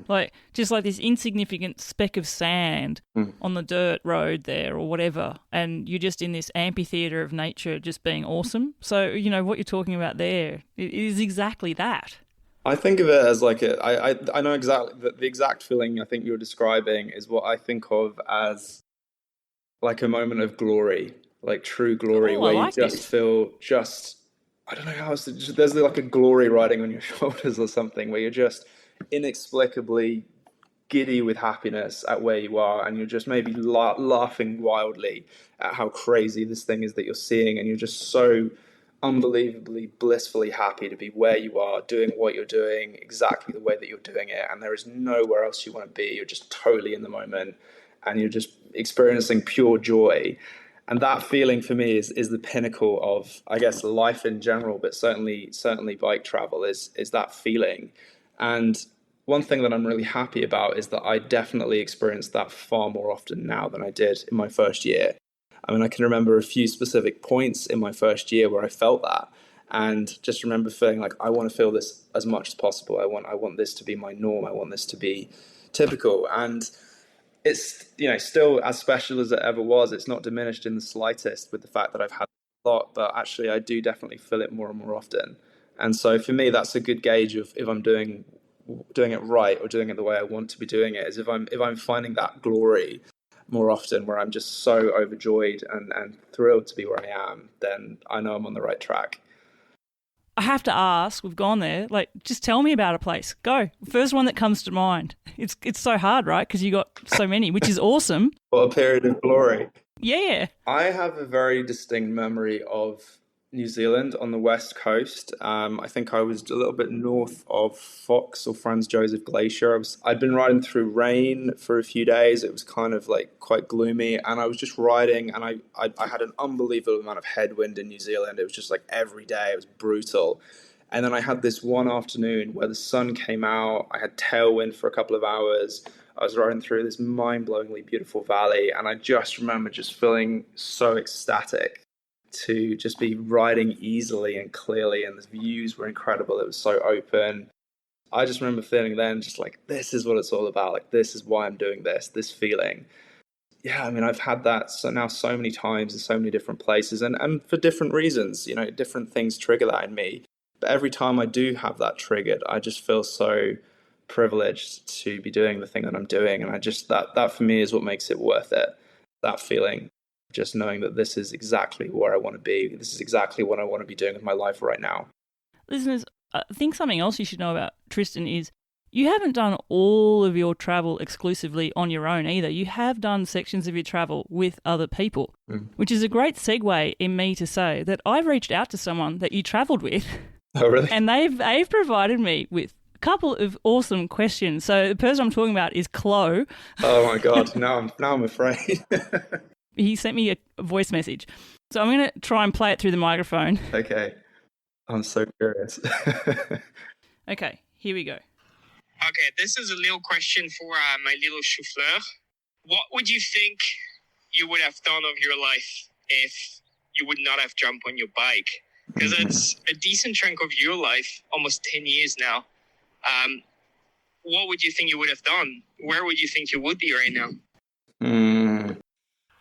Like, just like this insignificant speck of sand on the dirt road there or whatever. And you're just in this amphitheatre of nature just being awesome. So, what you're talking about there is exactly that. I think of it as like I know exactly the exact feeling I think you're describing is what I think of as like a moment of glory, like true glory, where you just feel I don't know how else there's like a glory riding on your shoulders or something, where you're just inexplicably giddy with happiness at where you are, and you're just maybe laughing wildly at how crazy this thing is that you're seeing, and you're just so unbelievably blissfully happy to be where you are, doing what you're doing exactly the way that you're doing it, and there is nowhere else you want to be. You're just totally in the moment, and you're just experiencing pure joy. And that feeling for me is the pinnacle of, I guess, life in general, but certainly bike travel is that feeling. And one thing that I'm really happy about is that I definitely experience that far more often now than I did in my first year. I mean, I can remember a few specific points in my first year where I felt that, and just remember feeling like I want to feel this as much as possible. I want this to be my norm. I want this to be typical. And it's, still as special as it ever was. It's not diminished in the slightest with the fact that I've had a lot, but actually I do definitely feel it more and more often. And so for me, that's a good gauge of if I'm doing it right or doing it the way I want to be doing it, is if I'm finding that glory more often, where I'm just so overjoyed and thrilled to be where I am, then I know I'm on the right track. I have to ask, we've gone there, like, just tell me about a place. Go. First one that comes to mind. It's so hard, right? Because you got so many, which is awesome. What a period of glory. Yeah. I have a very distinct memory of New Zealand on the west coast. I think I was a little bit north of Fox or Franz Josef Glacier. I'd been riding through rain for a few days. It was kind of like quite gloomy, and I was just riding, and I had an unbelievable amount of headwind in New Zealand. It was just like every day, it was brutal. And then I had this one afternoon where the sun came out. I had tailwind for a couple of hours. I was riding through this mind-blowingly beautiful valley, and I just remember just feeling so ecstatic to just be riding easily and clearly, and the views were incredible. It was so open. I just remember feeling then just like, this is what it's all about. Like, this is why I'm doing this feeling. Yeah, I mean, I've had that so many times in so many different places, and for different reasons, different things trigger that in me. But every time I do have that triggered, I just feel so privileged to be doing the thing that I'm doing. And I just, that for me is what makes it worth it. That feeling, just knowing that this is exactly where I want to be. This is exactly what I want to be doing with my life right now. Listeners, I think something else you should know about Tristan is you haven't done all of your travel exclusively on your own either. You have done sections of your travel with other people, which is a great segue in me to say that I've reached out to someone that you travelled with. Oh, really? And they've provided me with a couple of awesome questions. So the person I'm talking about is Chloe. Oh my God, now I'm afraid. He sent me a voice message. So I'm going to try and play it through the microphone. Okay. I'm so curious. Okay, here we go. Okay, this is a little question for my little chauffeur. What would you think you would have done of your life if you would not have jumped on your bike? Because it's a decent chunk of your life, almost 10 years now. What would you think you would have done? Where would you think you would be right now?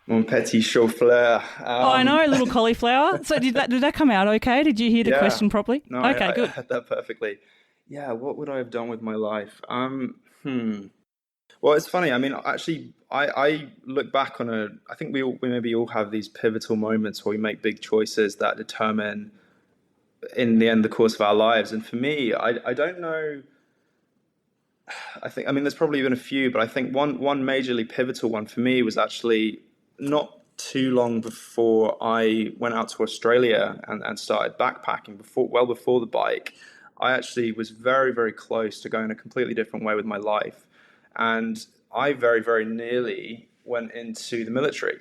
Mon petit chauffeur. I know, little cauliflower. So did that come out okay? Did you hear the question properly? No, okay, good. I had that perfectly. Yeah, what would I have done with my life? Well, it's funny. I mean, actually, I look back on I think we maybe all have these pivotal moments where we make big choices that determine, in the end, the course of our lives. And for me, I don't know. I mean, there's probably been a few, but I think one majorly pivotal one for me was actually not too long before I went out to Australia and started backpacking. Well before the bike, I actually was very, very close to going a completely different way with my life. And I very, very nearly went into the military.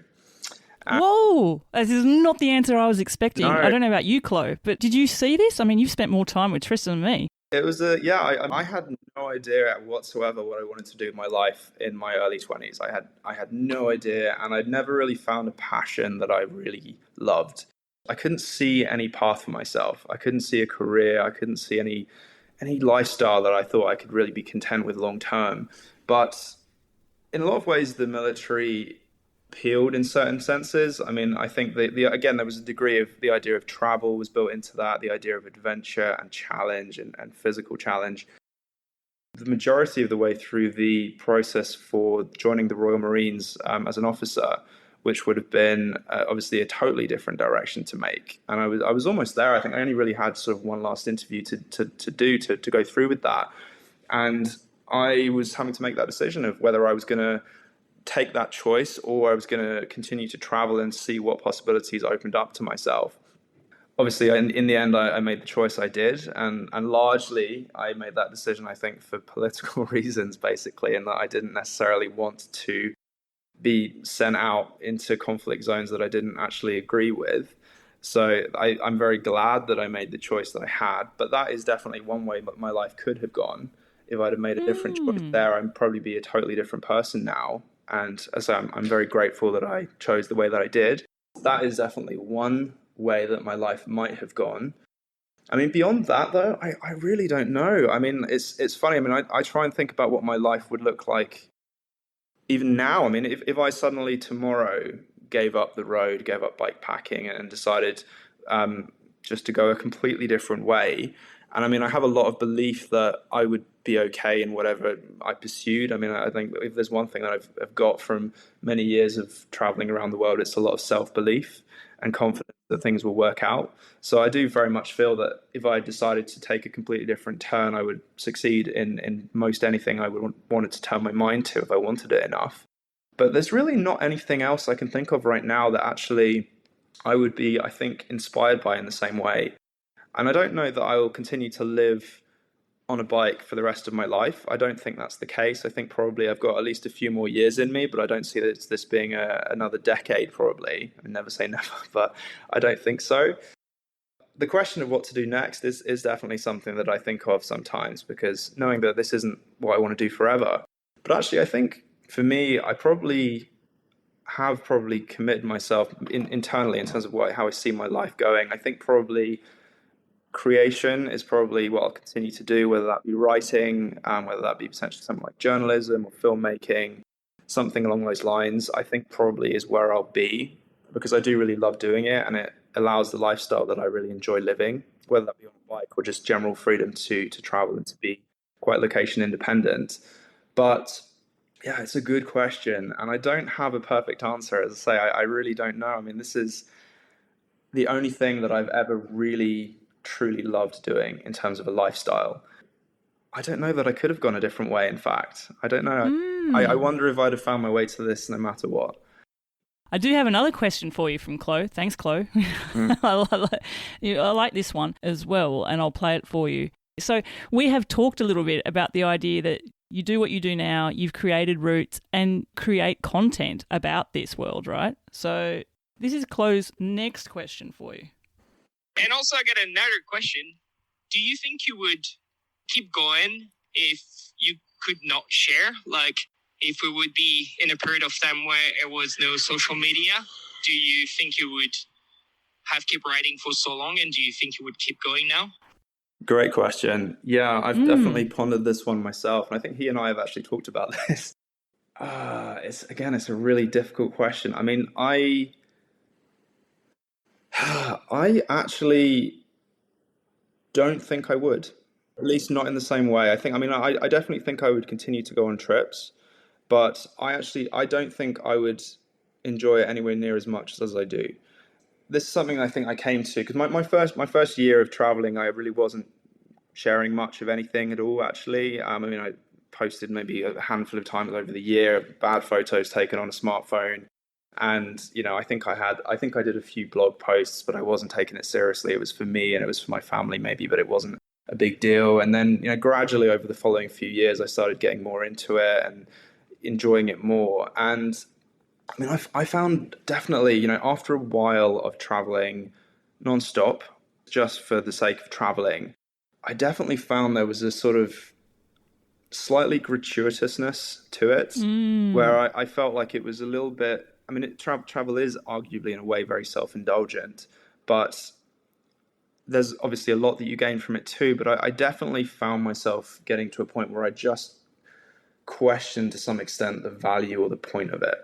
Whoa! This is not the answer I was expecting. No. I don't know about you, Chloe, but did you see this? I mean, you've spent more time with Tristan than me. It was I had no idea whatsoever what I wanted to do with my life in my early 20s. I had no idea, and I'd never really found a passion that I really loved. I couldn't see any path for myself. I couldn't see a career. I couldn't see any lifestyle that I thought I could really be content with long term. But in a lot of ways, the military appealed in certain senses. I mean, I think again, there was a degree of the idea of travel was built into that, the idea of adventure and challenge and physical challenge. The majority of the way through the process for joining the Royal Marines as an officer, which would have been obviously a totally different direction to make. And I was almost there. I think I only really had sort of one last interview to go through with that. And I was having to make that decision of whether I was going to take that choice or I was going to continue to travel and see what possibilities opened up to myself. Obviously, in the end, I made the choice I did, and largely I made that decision, I think, for political reasons, basically, and that I didn't necessarily want to be sent out into conflict zones that I didn't actually agree with. So I'm very glad that I made the choice that I had, but that is definitely one way that my life could have gone. if I'd have made a different choice there, I'd probably be a totally different person now. And as I'm very grateful that I chose the way that I did. That is definitely one way that my life might have gone. I mean, beyond that, though, I really don't know. I mean, it's funny. I mean, I try and think about what my life would look like even now. I mean, if I suddenly tomorrow gave up the road, gave up bike packing, and decided just to go a completely different way. And I mean, I have a lot of belief that I would be okay in whatever I pursued. I mean, I think if there's one thing that I've got from many years of traveling around the world, it's a lot of self-belief and confidence that things will work out. So I do very much feel that if I decided to take a completely different turn, I would succeed in most anything I would wanted to turn my mind to if I wanted it enough. But there's really not anything else I can think of right now that actually I would be, I think, inspired by in the same way. And I don't know that I will continue to live on a bike for the rest of my life. I don't think that's the case. I think probably I've got at least a few more years in me, but I don't see this being another decade probably. I never say never, but I don't think so. The question of what to do next is definitely something that I think of sometimes, because knowing that this isn't what I want to do forever. But actually, I think for me, I have committed myself internally in terms of how I see my life going. I think probably creation is probably what I'll continue to do, whether that be writing, whether that be potentially something like journalism or filmmaking, something along those lines. I think probably is where I'll be, because I do really love doing it, and it allows the lifestyle that I really enjoy living, whether that be on a bike or just general freedom to travel and to be quite location independent. But yeah, it's a good question, and I don't have a perfect answer. As I say, I really don't know. I mean, this is the only thing that I've ever really truly loved doing in terms of a lifestyle. I don't know that I could have gone a different way, in fact. I don't know. I wonder if I'd have found my way to this no matter what. I do have another question for you from Chloe. Thanks, Chloe. I like this one as well, and I'll play it for you. So we have talked a little bit about the idea that you do what you do now, you've created routes and create content about this world, right? So this is Chloe's next question for you. And also I got another question. Do you think you would keep going if you could not share? Like if we would be in a period of time where there was no social media, do you think you would have kept writing for so long, and do you think you would keep going now? Great question. Yeah, I've definitely pondered this one myself, and I think he and I have actually talked about this. It's a really difficult question. I mean, I actually don't think I would, at least not in the same way. I definitely think I would continue to go on trips, but I don't think I would enjoy it anywhere near as much as I do. This is something I think I came to because my first year of traveling, I really wasn't sharing much of anything at all. Actually, I posted maybe a handful of times over the year, bad photos taken on a smartphone. And, I think I did a few blog posts, but I wasn't taking it seriously. It was for me and it was for my family maybe, but it wasn't a big deal. And then, gradually over the following few years, I started getting more into it and enjoying it more. And I mean, I found definitely, after a while of traveling nonstop, just for the sake of traveling, I definitely found there was a sort of slightly gratuitousness to it, where I felt like it was a little bit, travel is arguably in a way very self-indulgent, but there's obviously a lot that you gain from it too. But I definitely found myself getting to a point where I just questioned to some extent the value or the point of it.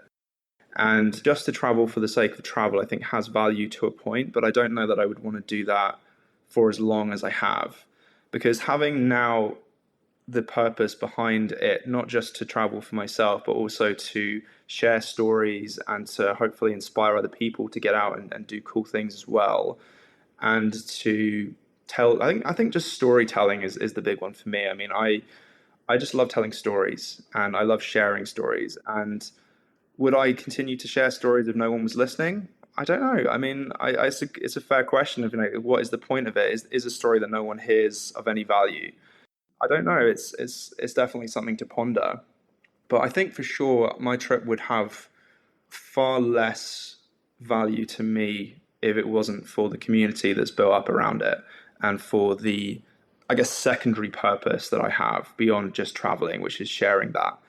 And just to travel for the sake of travel, I think has value to a point, but I don't know that I would want to do that for as long as I have. Because having now the purpose behind it, not just to travel for myself, but also to share stories and to hopefully inspire other people to get out and do cool things as well. And to tell, I think just storytelling is the big one for me. I mean, I just love telling stories and I love sharing stories. And would I continue to share stories if no one was listening? I don't know. I mean, it's a fair question of, what is the point of it? Is a story that no one hears of any value? I don't know. It's definitely something to ponder. But I think for sure my trip would have far less value to me if it wasn't for the community that's built up around it and for the I guess, secondary purpose that I have beyond just traveling, which is sharing that.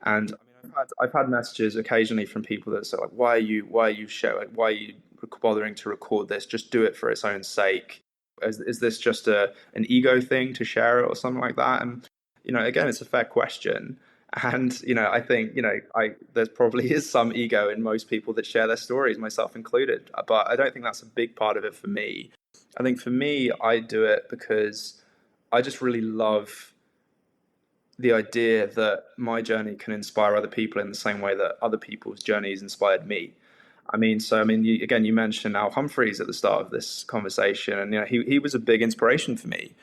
And I mean, I've had messages occasionally from people that say, like, why are you sharing? Why are you bothering to record this? Just do it for its own sake. Is this just an ego thing to share it or something like that? And again, it's a fair question. And I think there probably is some ego in most people that share their stories, myself included. But I don't think that's a big part of it for me. I think for me, I do it because I just really love the idea that my journey can inspire other people in the same way that other people's journeys inspired me. You mentioned Al Humphreys at the start of this conversation, and he was a big inspiration for me.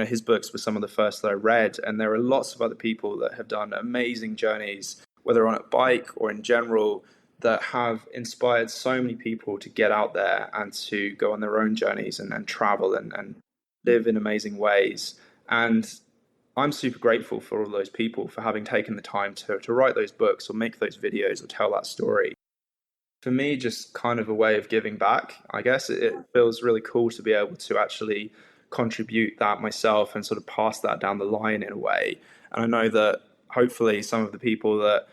His books were some of the first that I read, and there are lots of other people that have done amazing journeys, whether on a bike or in general, that have inspired so many people to get out there and to go on their own journeys and travel and live in amazing ways. And I'm super grateful for all those people for having taken the time to write those books or make those videos or tell that story. For me, just kind of a way of giving back. I guess it feels really cool to be able to actually contribute that myself and sort of pass that down the line in a way. And I know that hopefully some of the people that,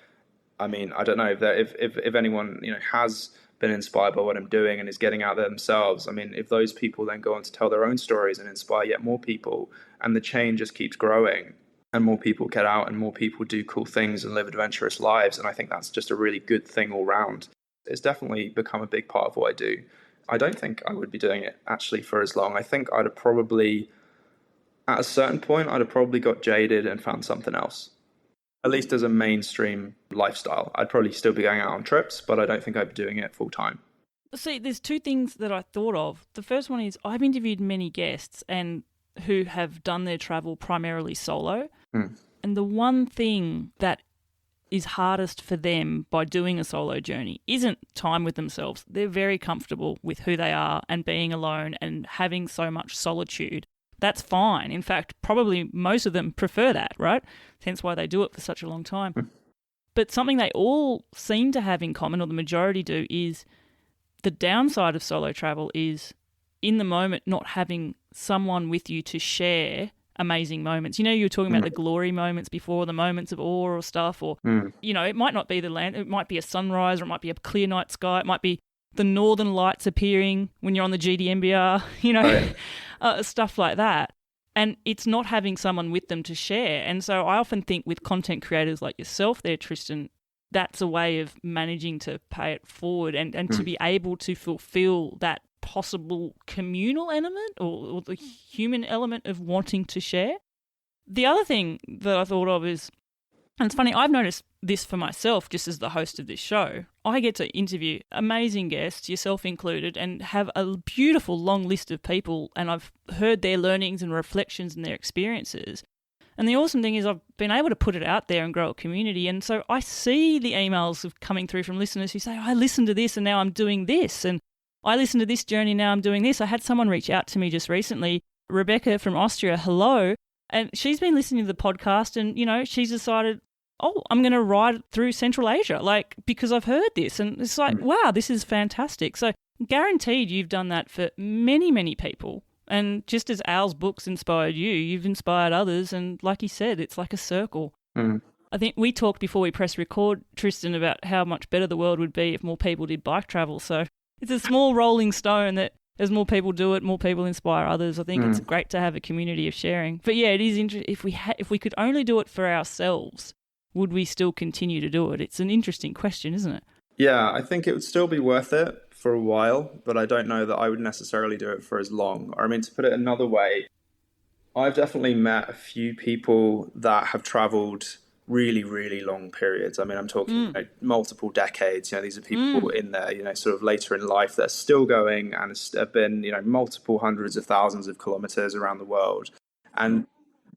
I don't know if anyone has been inspired by what I'm doing and is getting out there themselves. If those people then go on to tell their own stories and inspire yet more people, and the chain just keeps growing, and more people get out and more people do cool things and live adventurous lives. And I think that's just a really good thing all round. It's definitely become a big part of what I do. I don't think I would be doing it actually for as long. I think at a certain point, I'd have probably got jaded and found something else. At least as a mainstream lifestyle. I'd probably still be going out on trips, but I don't think I'd be doing it full time. See, there's two things that I thought of. The first one is I've interviewed many guests and who have done their travel primarily solo. And the one thing that is hardest for them by doing a solo journey isn't time with themselves. They're very comfortable with who they are and being alone and having so much solitude. That's fine. In fact, probably most of them prefer that, right? Hence why they do it for such a long time. But something they all seem to have in common, or the majority do, is the downside of solo travel is in the moment not having someone with you to share amazing moments. You were talking about the glory moments before, the moments of awe or stuff, or, it might not be the land, it might be a sunrise, or it might be a clear night sky, it might be the northern lights appearing when you're on the GDMBR, stuff like that. And it's not having someone with them to share. And so I often think with content creators like yourself there, Tristan, that's a way of managing to pay it forward and to be able to fulfill that possible communal element or the human element of wanting to share. The other thing that I thought of is, and it's funny, I've noticed this for myself just as the host of this show. I get to interview amazing guests, yourself included, and have a beautiful long list of people, and I've heard their learnings and reflections and their experiences. And the awesome thing is I've been able to put it out there and grow a community. And so I see the emails coming through from listeners who say, I listened to this and now I'm doing this. And I listened to this journey, now I'm doing this. I had someone reach out to me just recently, Rebecca from Austria, hello. And she's been listening to the podcast and, she's decided, I'm going to ride through Central Asia, because I've heard this. And it's like, wow, this is fantastic. So guaranteed you've done that for many, many people. And just as Al's books inspired you, you've inspired others. And like you said, it's like a circle. I think we talked before we pressed record, Tristan, about how much better the world would be if more people did bike travel. So it's a small rolling stone that as more people do it, more people inspire others. I think it's great to have a community of sharing. But yeah, it is interesting. If we could only do it for ourselves, would we still continue to do it? It's an interesting question, isn't it? Yeah, I think it would still be worth it for a while, but I don't know that I would necessarily do it for as long. Or to put it another way, I've definitely met a few people that have traveled really, really long periods. I'm talking multiple decades. These are people in their, sort of later in life that are still going and have been, multiple hundreds of thousands of kilometers around the world. And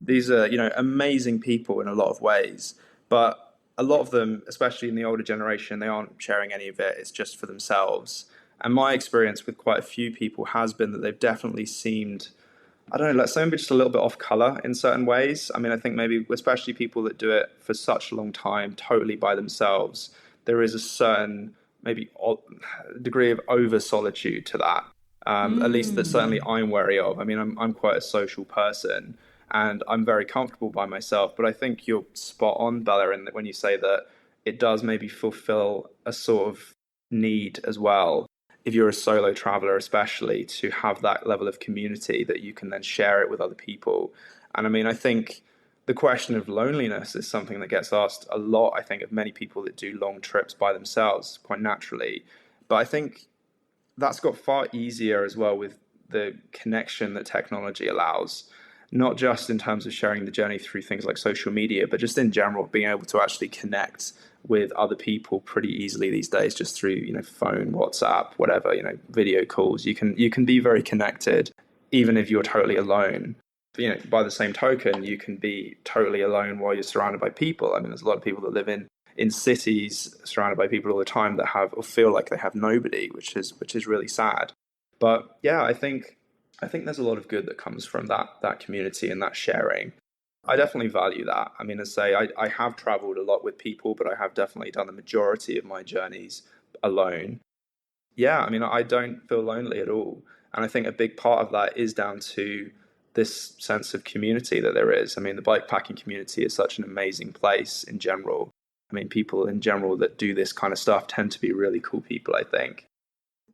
these are, amazing people in a lot of ways. But a lot of them, especially in the older generation, they aren't sharing any of it. It's just for themselves. And my experience with quite a few people has been that they've definitely seemed, I don't know, let's say maybe just a little bit off color in certain ways. I think maybe especially people that do it for such a long time, totally by themselves, there is a certain maybe degree of over solitude to that. At least that certainly I'm wary of. I mean, I'm quite a social person, and I'm very comfortable by myself. But I think you're spot on, Bella, in that when you say that it does maybe fulfill a sort of need as well, if you're a solo traveler, especially, to have that level of community that you can then share it with other people. And I mean, I think the question of loneliness is something that gets asked a lot, I think, of many people that do long trips by themselves, quite naturally. But I think that's got far easier as well with the connection that technology allows, not just in terms of sharing the journey through things like social media, but just in general, being able to actually connect with other people pretty easily these days, just through, phone, WhatsApp, whatever, video calls. You can be very connected, even if you're totally alone. But, by the same token, you can be totally alone while you're surrounded by people. I mean, there's a lot of people that live in cities surrounded by people all the time that have or feel like they have nobody, which is really sad. But yeah, I think there's a lot of good that comes from that community and that sharing. I definitely value that. I mean, as I say, I have traveled a lot with people, but I have definitely done the majority of my journeys alone. Yeah, I mean, I don't feel lonely at all. And I think a big part of that is down to this sense of community that there is. I mean, the bikepacking community is such an amazing place in general. I mean, people in general that do this kind of stuff tend to be really cool people, I think.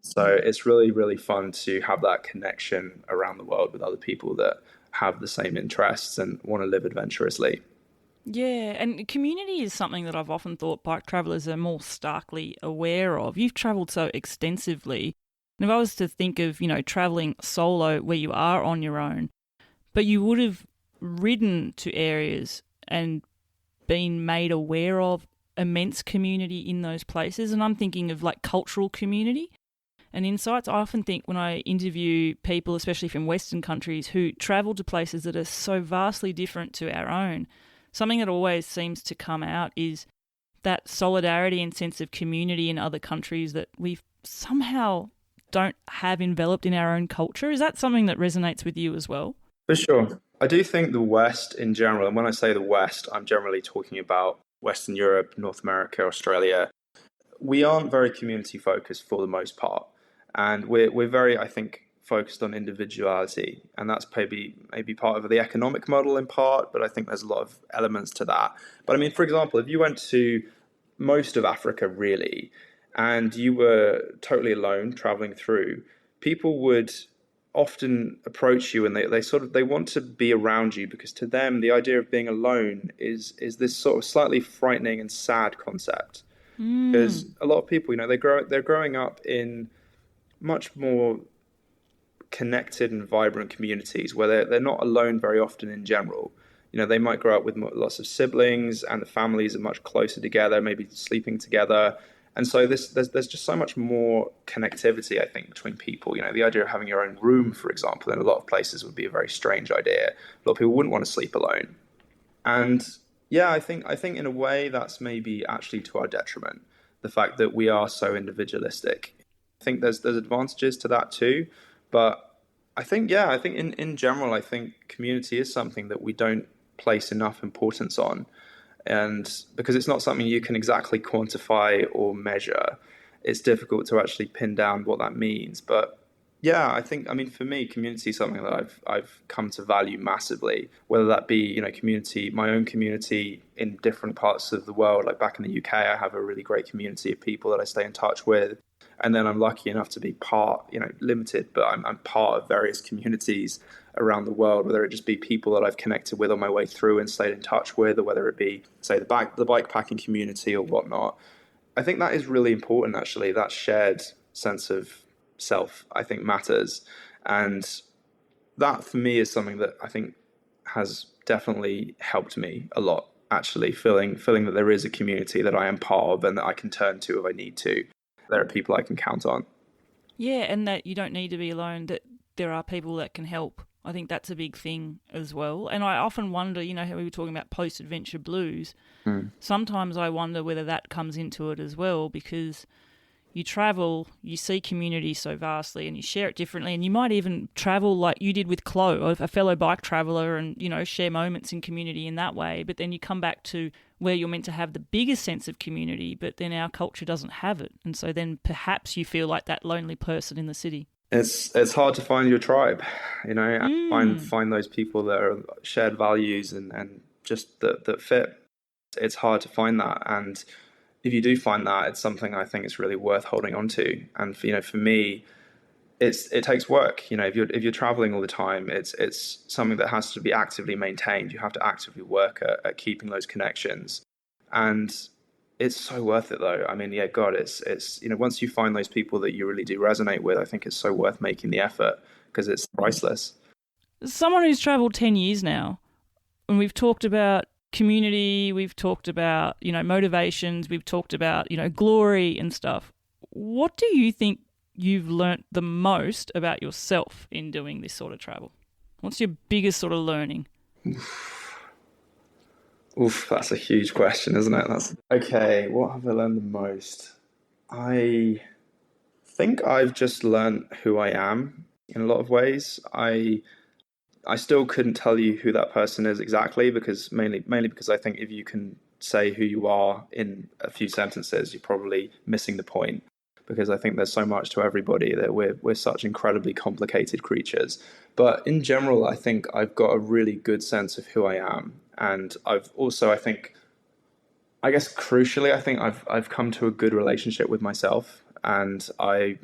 So it's really, really fun to have that connection around the world with other people that have the same interests and want to live adventurously. Yeah, and community is something that I've often thought bike travellers are more starkly aware of. You've travelled so extensively. And if I was to think of, travelling solo where you are on your own, but you would have ridden to areas and been made aware of immense community in those places. And I'm thinking of like cultural community and insights. I often think when I interview people, especially from Western countries, who travel to places that are so vastly different to our own, something that always seems to come out is that solidarity and sense of community in other countries that we somehow don't have enveloped in our own culture. Is that something that resonates with you as well? For sure. I do think the West in general, and when I say the West, I'm generally talking about Western Europe, North America, Australia. We aren't very community focused for the most part. And we're very, I think, focused on individuality. And that's maybe part of the economic model in part, but I think there's a lot of elements to that. But I mean, for example, if you went to most of Africa, really, and you were totally alone traveling through, people would often approach you and they want to be around you, because to them the idea of being alone is this sort of slightly frightening and sad concept. Because a lot of people, they're growing up in much more connected and vibrant communities where they're not alone very often in general. They might grow up with lots of siblings, and the families are much closer together, maybe sleeping together. And so there's just so much more connectivity, I think, between people. The idea of having your own room, for example, in a lot of places would be a very strange idea. A lot of people wouldn't want to sleep alone. And yeah, I think in a way that's maybe actually to our detriment, the fact that we are so individualistic. I think there's advantages to that too. But I think in general, I think community is something that we don't place enough importance on. And because it's not something you can exactly quantify or measure, it's difficult to actually pin down what that means. But yeah, I mean, for me, community is something that I've come to value massively, whether that be, community, my own community in different parts of the world. Like back in the UK, I have a really great community of people that I stay in touch with. And then I'm lucky enough to be limited, but I'm part of various communities around the world, whether it just be people that I've connected with on my way through and stayed in touch with, or whether it be, say, the bikepacking community or whatnot. I think that is really important, actually. That shared sense of self, I think, matters. And that, for me, is something that I think has definitely helped me a lot, actually, feeling that there is a community that I am part of and that I can turn to if I need to. There are people I can count on. Yeah, and that you don't need to be alone, that there are people that can help. I think that's a big thing as well. And I often wonder, how we were talking about post-adventure blues. Sometimes I wonder whether that comes into it as well, because you travel, you see community so vastly and you share it differently, and you might even travel like you did with Chloe, a fellow bike traveller, and, share moments in community in that way. But then you come back to where you're meant to have the biggest sense of community, but then our culture doesn't have it. And so then perhaps you feel like that lonely person in the city. It's hard to find your tribe, and Mm. find those people that are shared values and just that fit. It's hard to find that, and if you do find that, it's something I think is really worth holding on to. And for me, it takes work. If you're traveling all the time, it's something that has to be actively maintained. You have to actively work at keeping those connections, and it's so worth it though. I mean, yeah, God, it's once you find those people that you really do resonate with, I think it's so worth making the effort because it's priceless. Someone who's travelled 10 years now, and we've talked about community, we've talked about, motivations, we've talked about, glory and stuff. What do you think you've learnt the most about yourself in doing this sort of travel? What's your biggest sort of learning? Oof, that's a huge question, isn't it? That's okay. What have I learned the most? I think I've just learned who I am in a lot of ways. I still couldn't tell you who that person is exactly because mainly because I think if you can say who you are in a few sentences, you're probably missing the point. Because I think there's so much to everybody that we're such incredibly complicated creatures. But in general, I think I've got a really good sense of who I am, and I've also, I guess crucially, I think I've come to a good relationship with myself, and I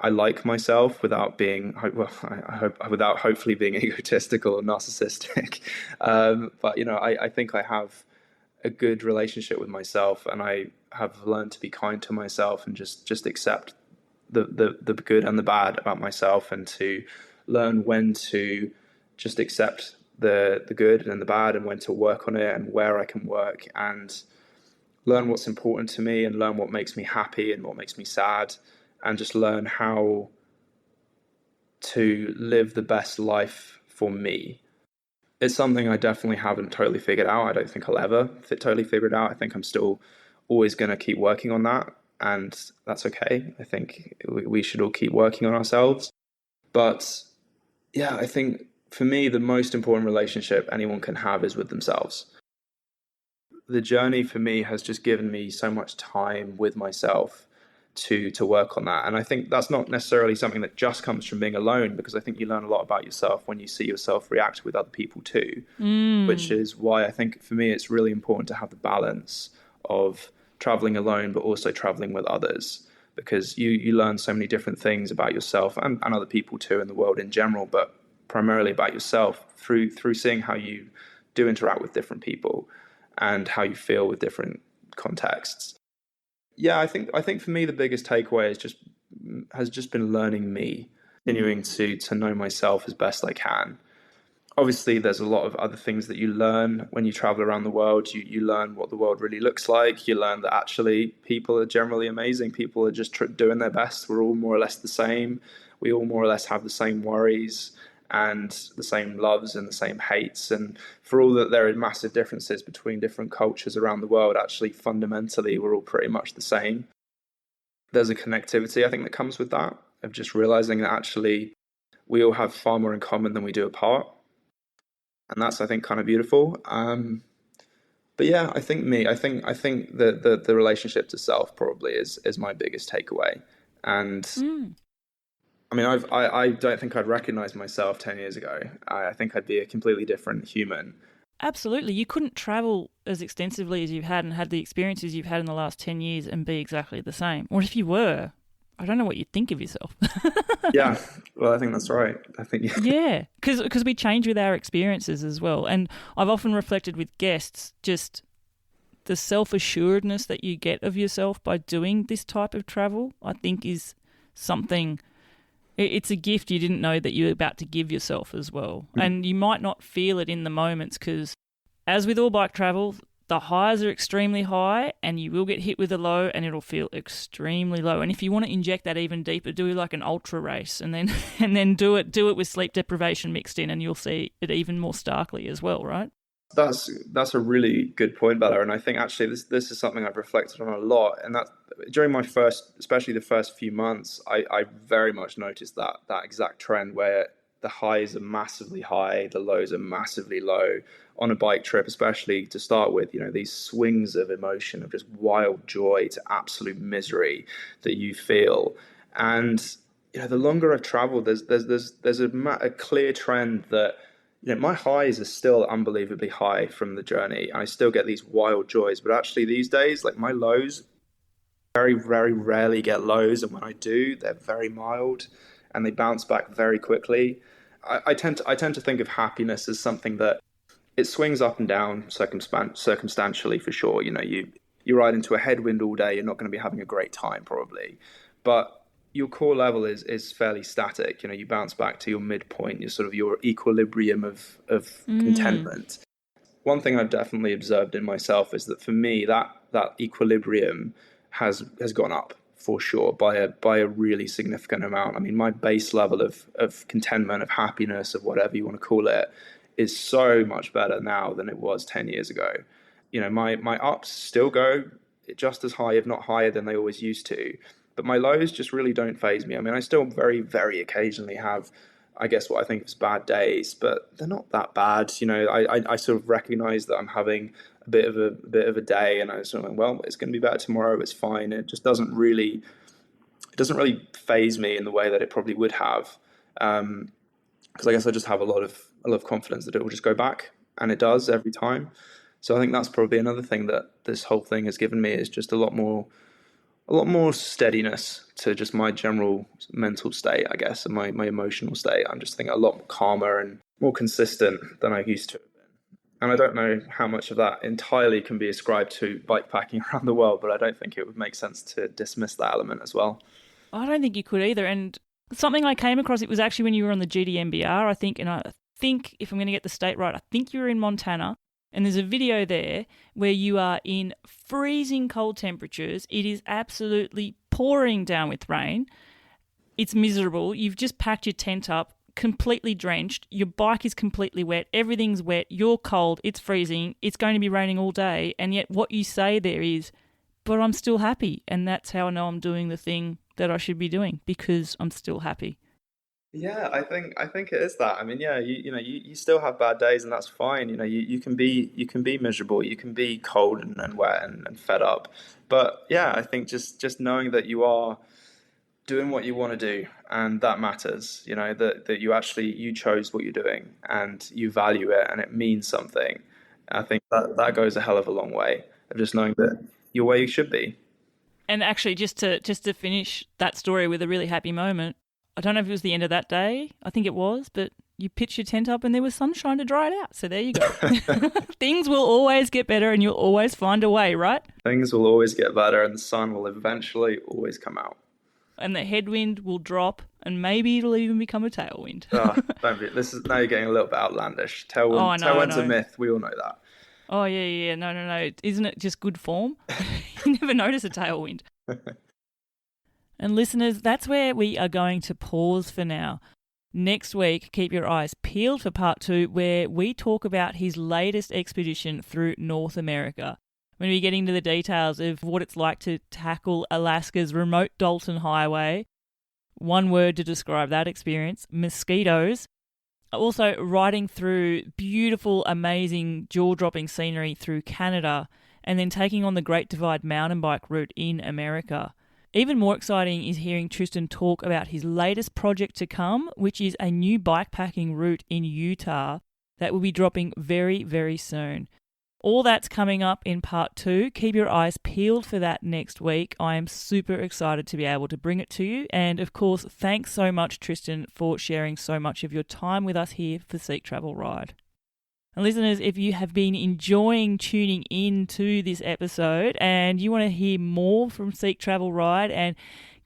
like myself without being, well, I hope without hopefully being egotistical or narcissistic. But I think I have a good relationship with myself, and I have learned to be kind to myself and just accept the good and the bad about myself, and to learn when to just accept the good and the bad, and when to work on it and where I can work, and learn what's important to me and learn what makes me happy and what makes me sad, and just learn how to live the best life for me. It's something I definitely haven't totally figured out. I don't think I'll ever totally figure it out. I think I'm still always going to keep working on that, and that's okay. I think we should all keep working on ourselves. But yeah, I think for me, the most important relationship anyone can have is with themselves. The journey for me has just given me so much time with myself to work on that. And I think that's not necessarily something that just comes from being alone, because I think you learn a lot about yourself when you see yourself react with other people too, which is why I think for me it's really important to have the balance of traveling alone but also traveling with others, because you learn so many different things about yourself and other people too in the world in general, but primarily about yourself through seeing how you do interact with different people and how you feel with different contexts. Yeah, I think for me the biggest takeaway has just been learning me, continuing to know myself as best I can. Obviously, there's a lot of other things that you learn when you travel around the world. You learn what the world really looks like. You learn that actually people are generally amazing. People are just doing their best. We're all more or less the same. We all more or less have the same worries and the same loves and the same hates. And for all that there are massive differences between different cultures around the world, actually fundamentally we're all pretty much the same. There's a connectivity, I think, that comes with that, of just realizing that actually we all have far more in common than we do apart. And that's, I think, kind of beautiful. But yeah, I think that the relationship to self probably is my biggest takeaway. And I mean, I don't think I'd recognize myself 10 years ago. I think I'd be a completely different human. Absolutely. You couldn't travel as extensively as you've had and had the experiences you've had in the last 10 years and be exactly the same. Or if you were, I don't know what you'd think of yourself. Yeah, well, I think that's right. I think yeah, because we change with our experiences as well. And I've often reflected with guests just the self-assuredness that you get of yourself by doing this type of travel, I think is something... It's a gift you didn't know that you were about to give yourself as well. And you might not feel it in the moments because, as with all bike travel, the highs are extremely high and you will get hit with a low and it'll feel extremely low. And if you want to inject that even deeper, do like an ultra race and then do it with sleep deprivation mixed in, and you'll see it even more starkly as well, right? That's a really good point, Bella, and I think actually this is something I've reflected on a lot. And that during my especially the first few months, I very much noticed that exact trend where the highs are massively high, the lows are massively low on a bike trip, especially to start with. These swings of emotion, of just wild joy to absolute misery that you feel. And the longer I've traveled, there's a clear trend that, my highs are still unbelievably high from the journey. I still get these wild joys, but actually these days, like, my lows very, very rarely get lows, and when I do, they're very mild and they bounce back very quickly. I tend to think of happiness as something that it swings up and down circumstantially, for sure. You ride into a headwind all day, you're not going to be having a great time probably, but your core level is fairly static. You bounce back to your midpoint, your equilibrium of contentment. One thing I've definitely observed in myself is that for me, that equilibrium has gone up, for sure, by a really significant amount. I mean, my base level of contentment, of happiness, of whatever you want to call it, is so much better now than it was 10 years ago. My ups still go just as high, if not higher, than they always used to, but my lows just really don't faze me. I mean, I still very, very occasionally have, I guess, what I think is bad days, but they're not that bad. I sort of recognize that I'm having a bit of a day, and I sort of, well, it's going to be better tomorrow. It's fine. It just doesn't really faze me in the way that it probably would have, because I guess I just have a lot of confidence that it will just go back, and it does every time. So I think that's probably another thing that this whole thing has given me, is just a lot more steadiness to just my general mental state, I guess, and my emotional state. I'm just thinking a lot calmer and more consistent than I used to have been. And I don't know how much of that entirely can be ascribed to bikepacking around the world, but I don't think it would make sense to dismiss that element as well. I don't think you could either. And something I came across, it was actually when you were on the GDMBR, I think, and I think, if I'm going to get the state right, I think you were in Montana. And there's a video there where you are in freezing cold temperatures. It is absolutely pouring down with rain. It's miserable. You've just packed your tent up, completely drenched. Your bike is completely wet. Everything's wet. You're cold. It's freezing. It's going to be raining all day. And yet what you say there is, but I'm still happy. And that's how I know I'm doing the thing that I should be doing, because I'm still happy. Yeah, I think it is that. I mean, yeah, you still have bad days, and that's fine. You can be miserable, you can be cold and wet and fed up. But yeah, I think just knowing that you are doing what you want to do, and that matters. That you chose what you're doing, and you value it, and it means something. I think that goes a hell of a long way, of just knowing that you're where you should be. And actually, just to finish that story with a really happy moment, I don't know if it was the end of that day. I think it was, but you pitched your tent up and there was sunshine to dry it out. So there you go. Things will always get better and you'll always find a way, right? Things will always get better and the sun will eventually always come out. And the headwind will drop and maybe it'll even become a tailwind. Now you're getting a little bit outlandish. Tailwind's a myth. We all know that. Oh, yeah. No. Isn't it just good form? You never notice a tailwind. And listeners, that's where we are going to pause for now. Next week, keep your eyes peeled for part 2, where we talk about his latest expedition through North America. We're going to be getting into the details of what it's like to tackle Alaska's remote Dalton Highway. One word to describe that experience: mosquitoes. Also, riding through beautiful, amazing, jaw-dropping scenery through Canada, and then taking on the Great Divide mountain bike route in America. Even more exciting is hearing Tristan talk about his latest project to come, which is a new bikepacking route in Utah that will be dropping very, very soon. All that's coming up in part 2. Keep your eyes peeled for that next week. I am super excited to be able to bring it to you. And of course, thanks so much, Tristan, for sharing so much of your time with us here for Seek Travel Ride. And listeners, if you have been enjoying tuning in to this episode and you want to hear more from Seek Travel Ride and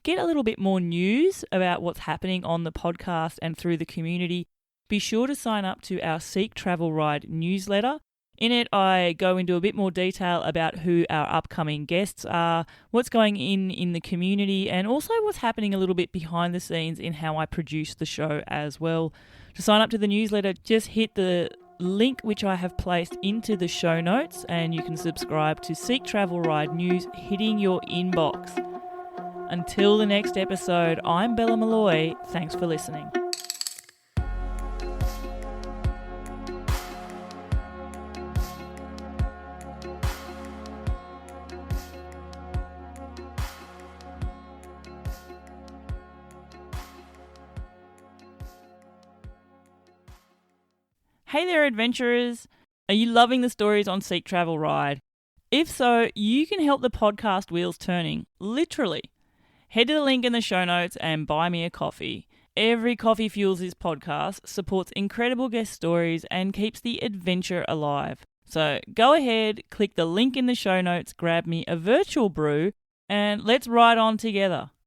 get a little bit more news about what's happening on the podcast and through the community, be sure to sign up to our Seek Travel Ride newsletter. In it, I go into a bit more detail about who our upcoming guests are, what's going in the community, and also what's happening a little bit behind the scenes in how I produce the show as well. To sign up to the newsletter, just hit the link which I have placed into the show notes, and you can subscribe to Seek Travel Ride news hitting your inbox. Until the next episode, I'm Bella Malloy. Thanks for listening. Hey there, adventurers! Are you loving the stories on Seek Travel Ride? If so, you can help the podcast wheels turning, literally. Head to the link in the show notes and buy me a coffee. Every coffee fuels this podcast, supports incredible guest stories, and keeps the adventure alive. So go ahead, click the link in the show notes, grab me a virtual brew, and let's ride on together.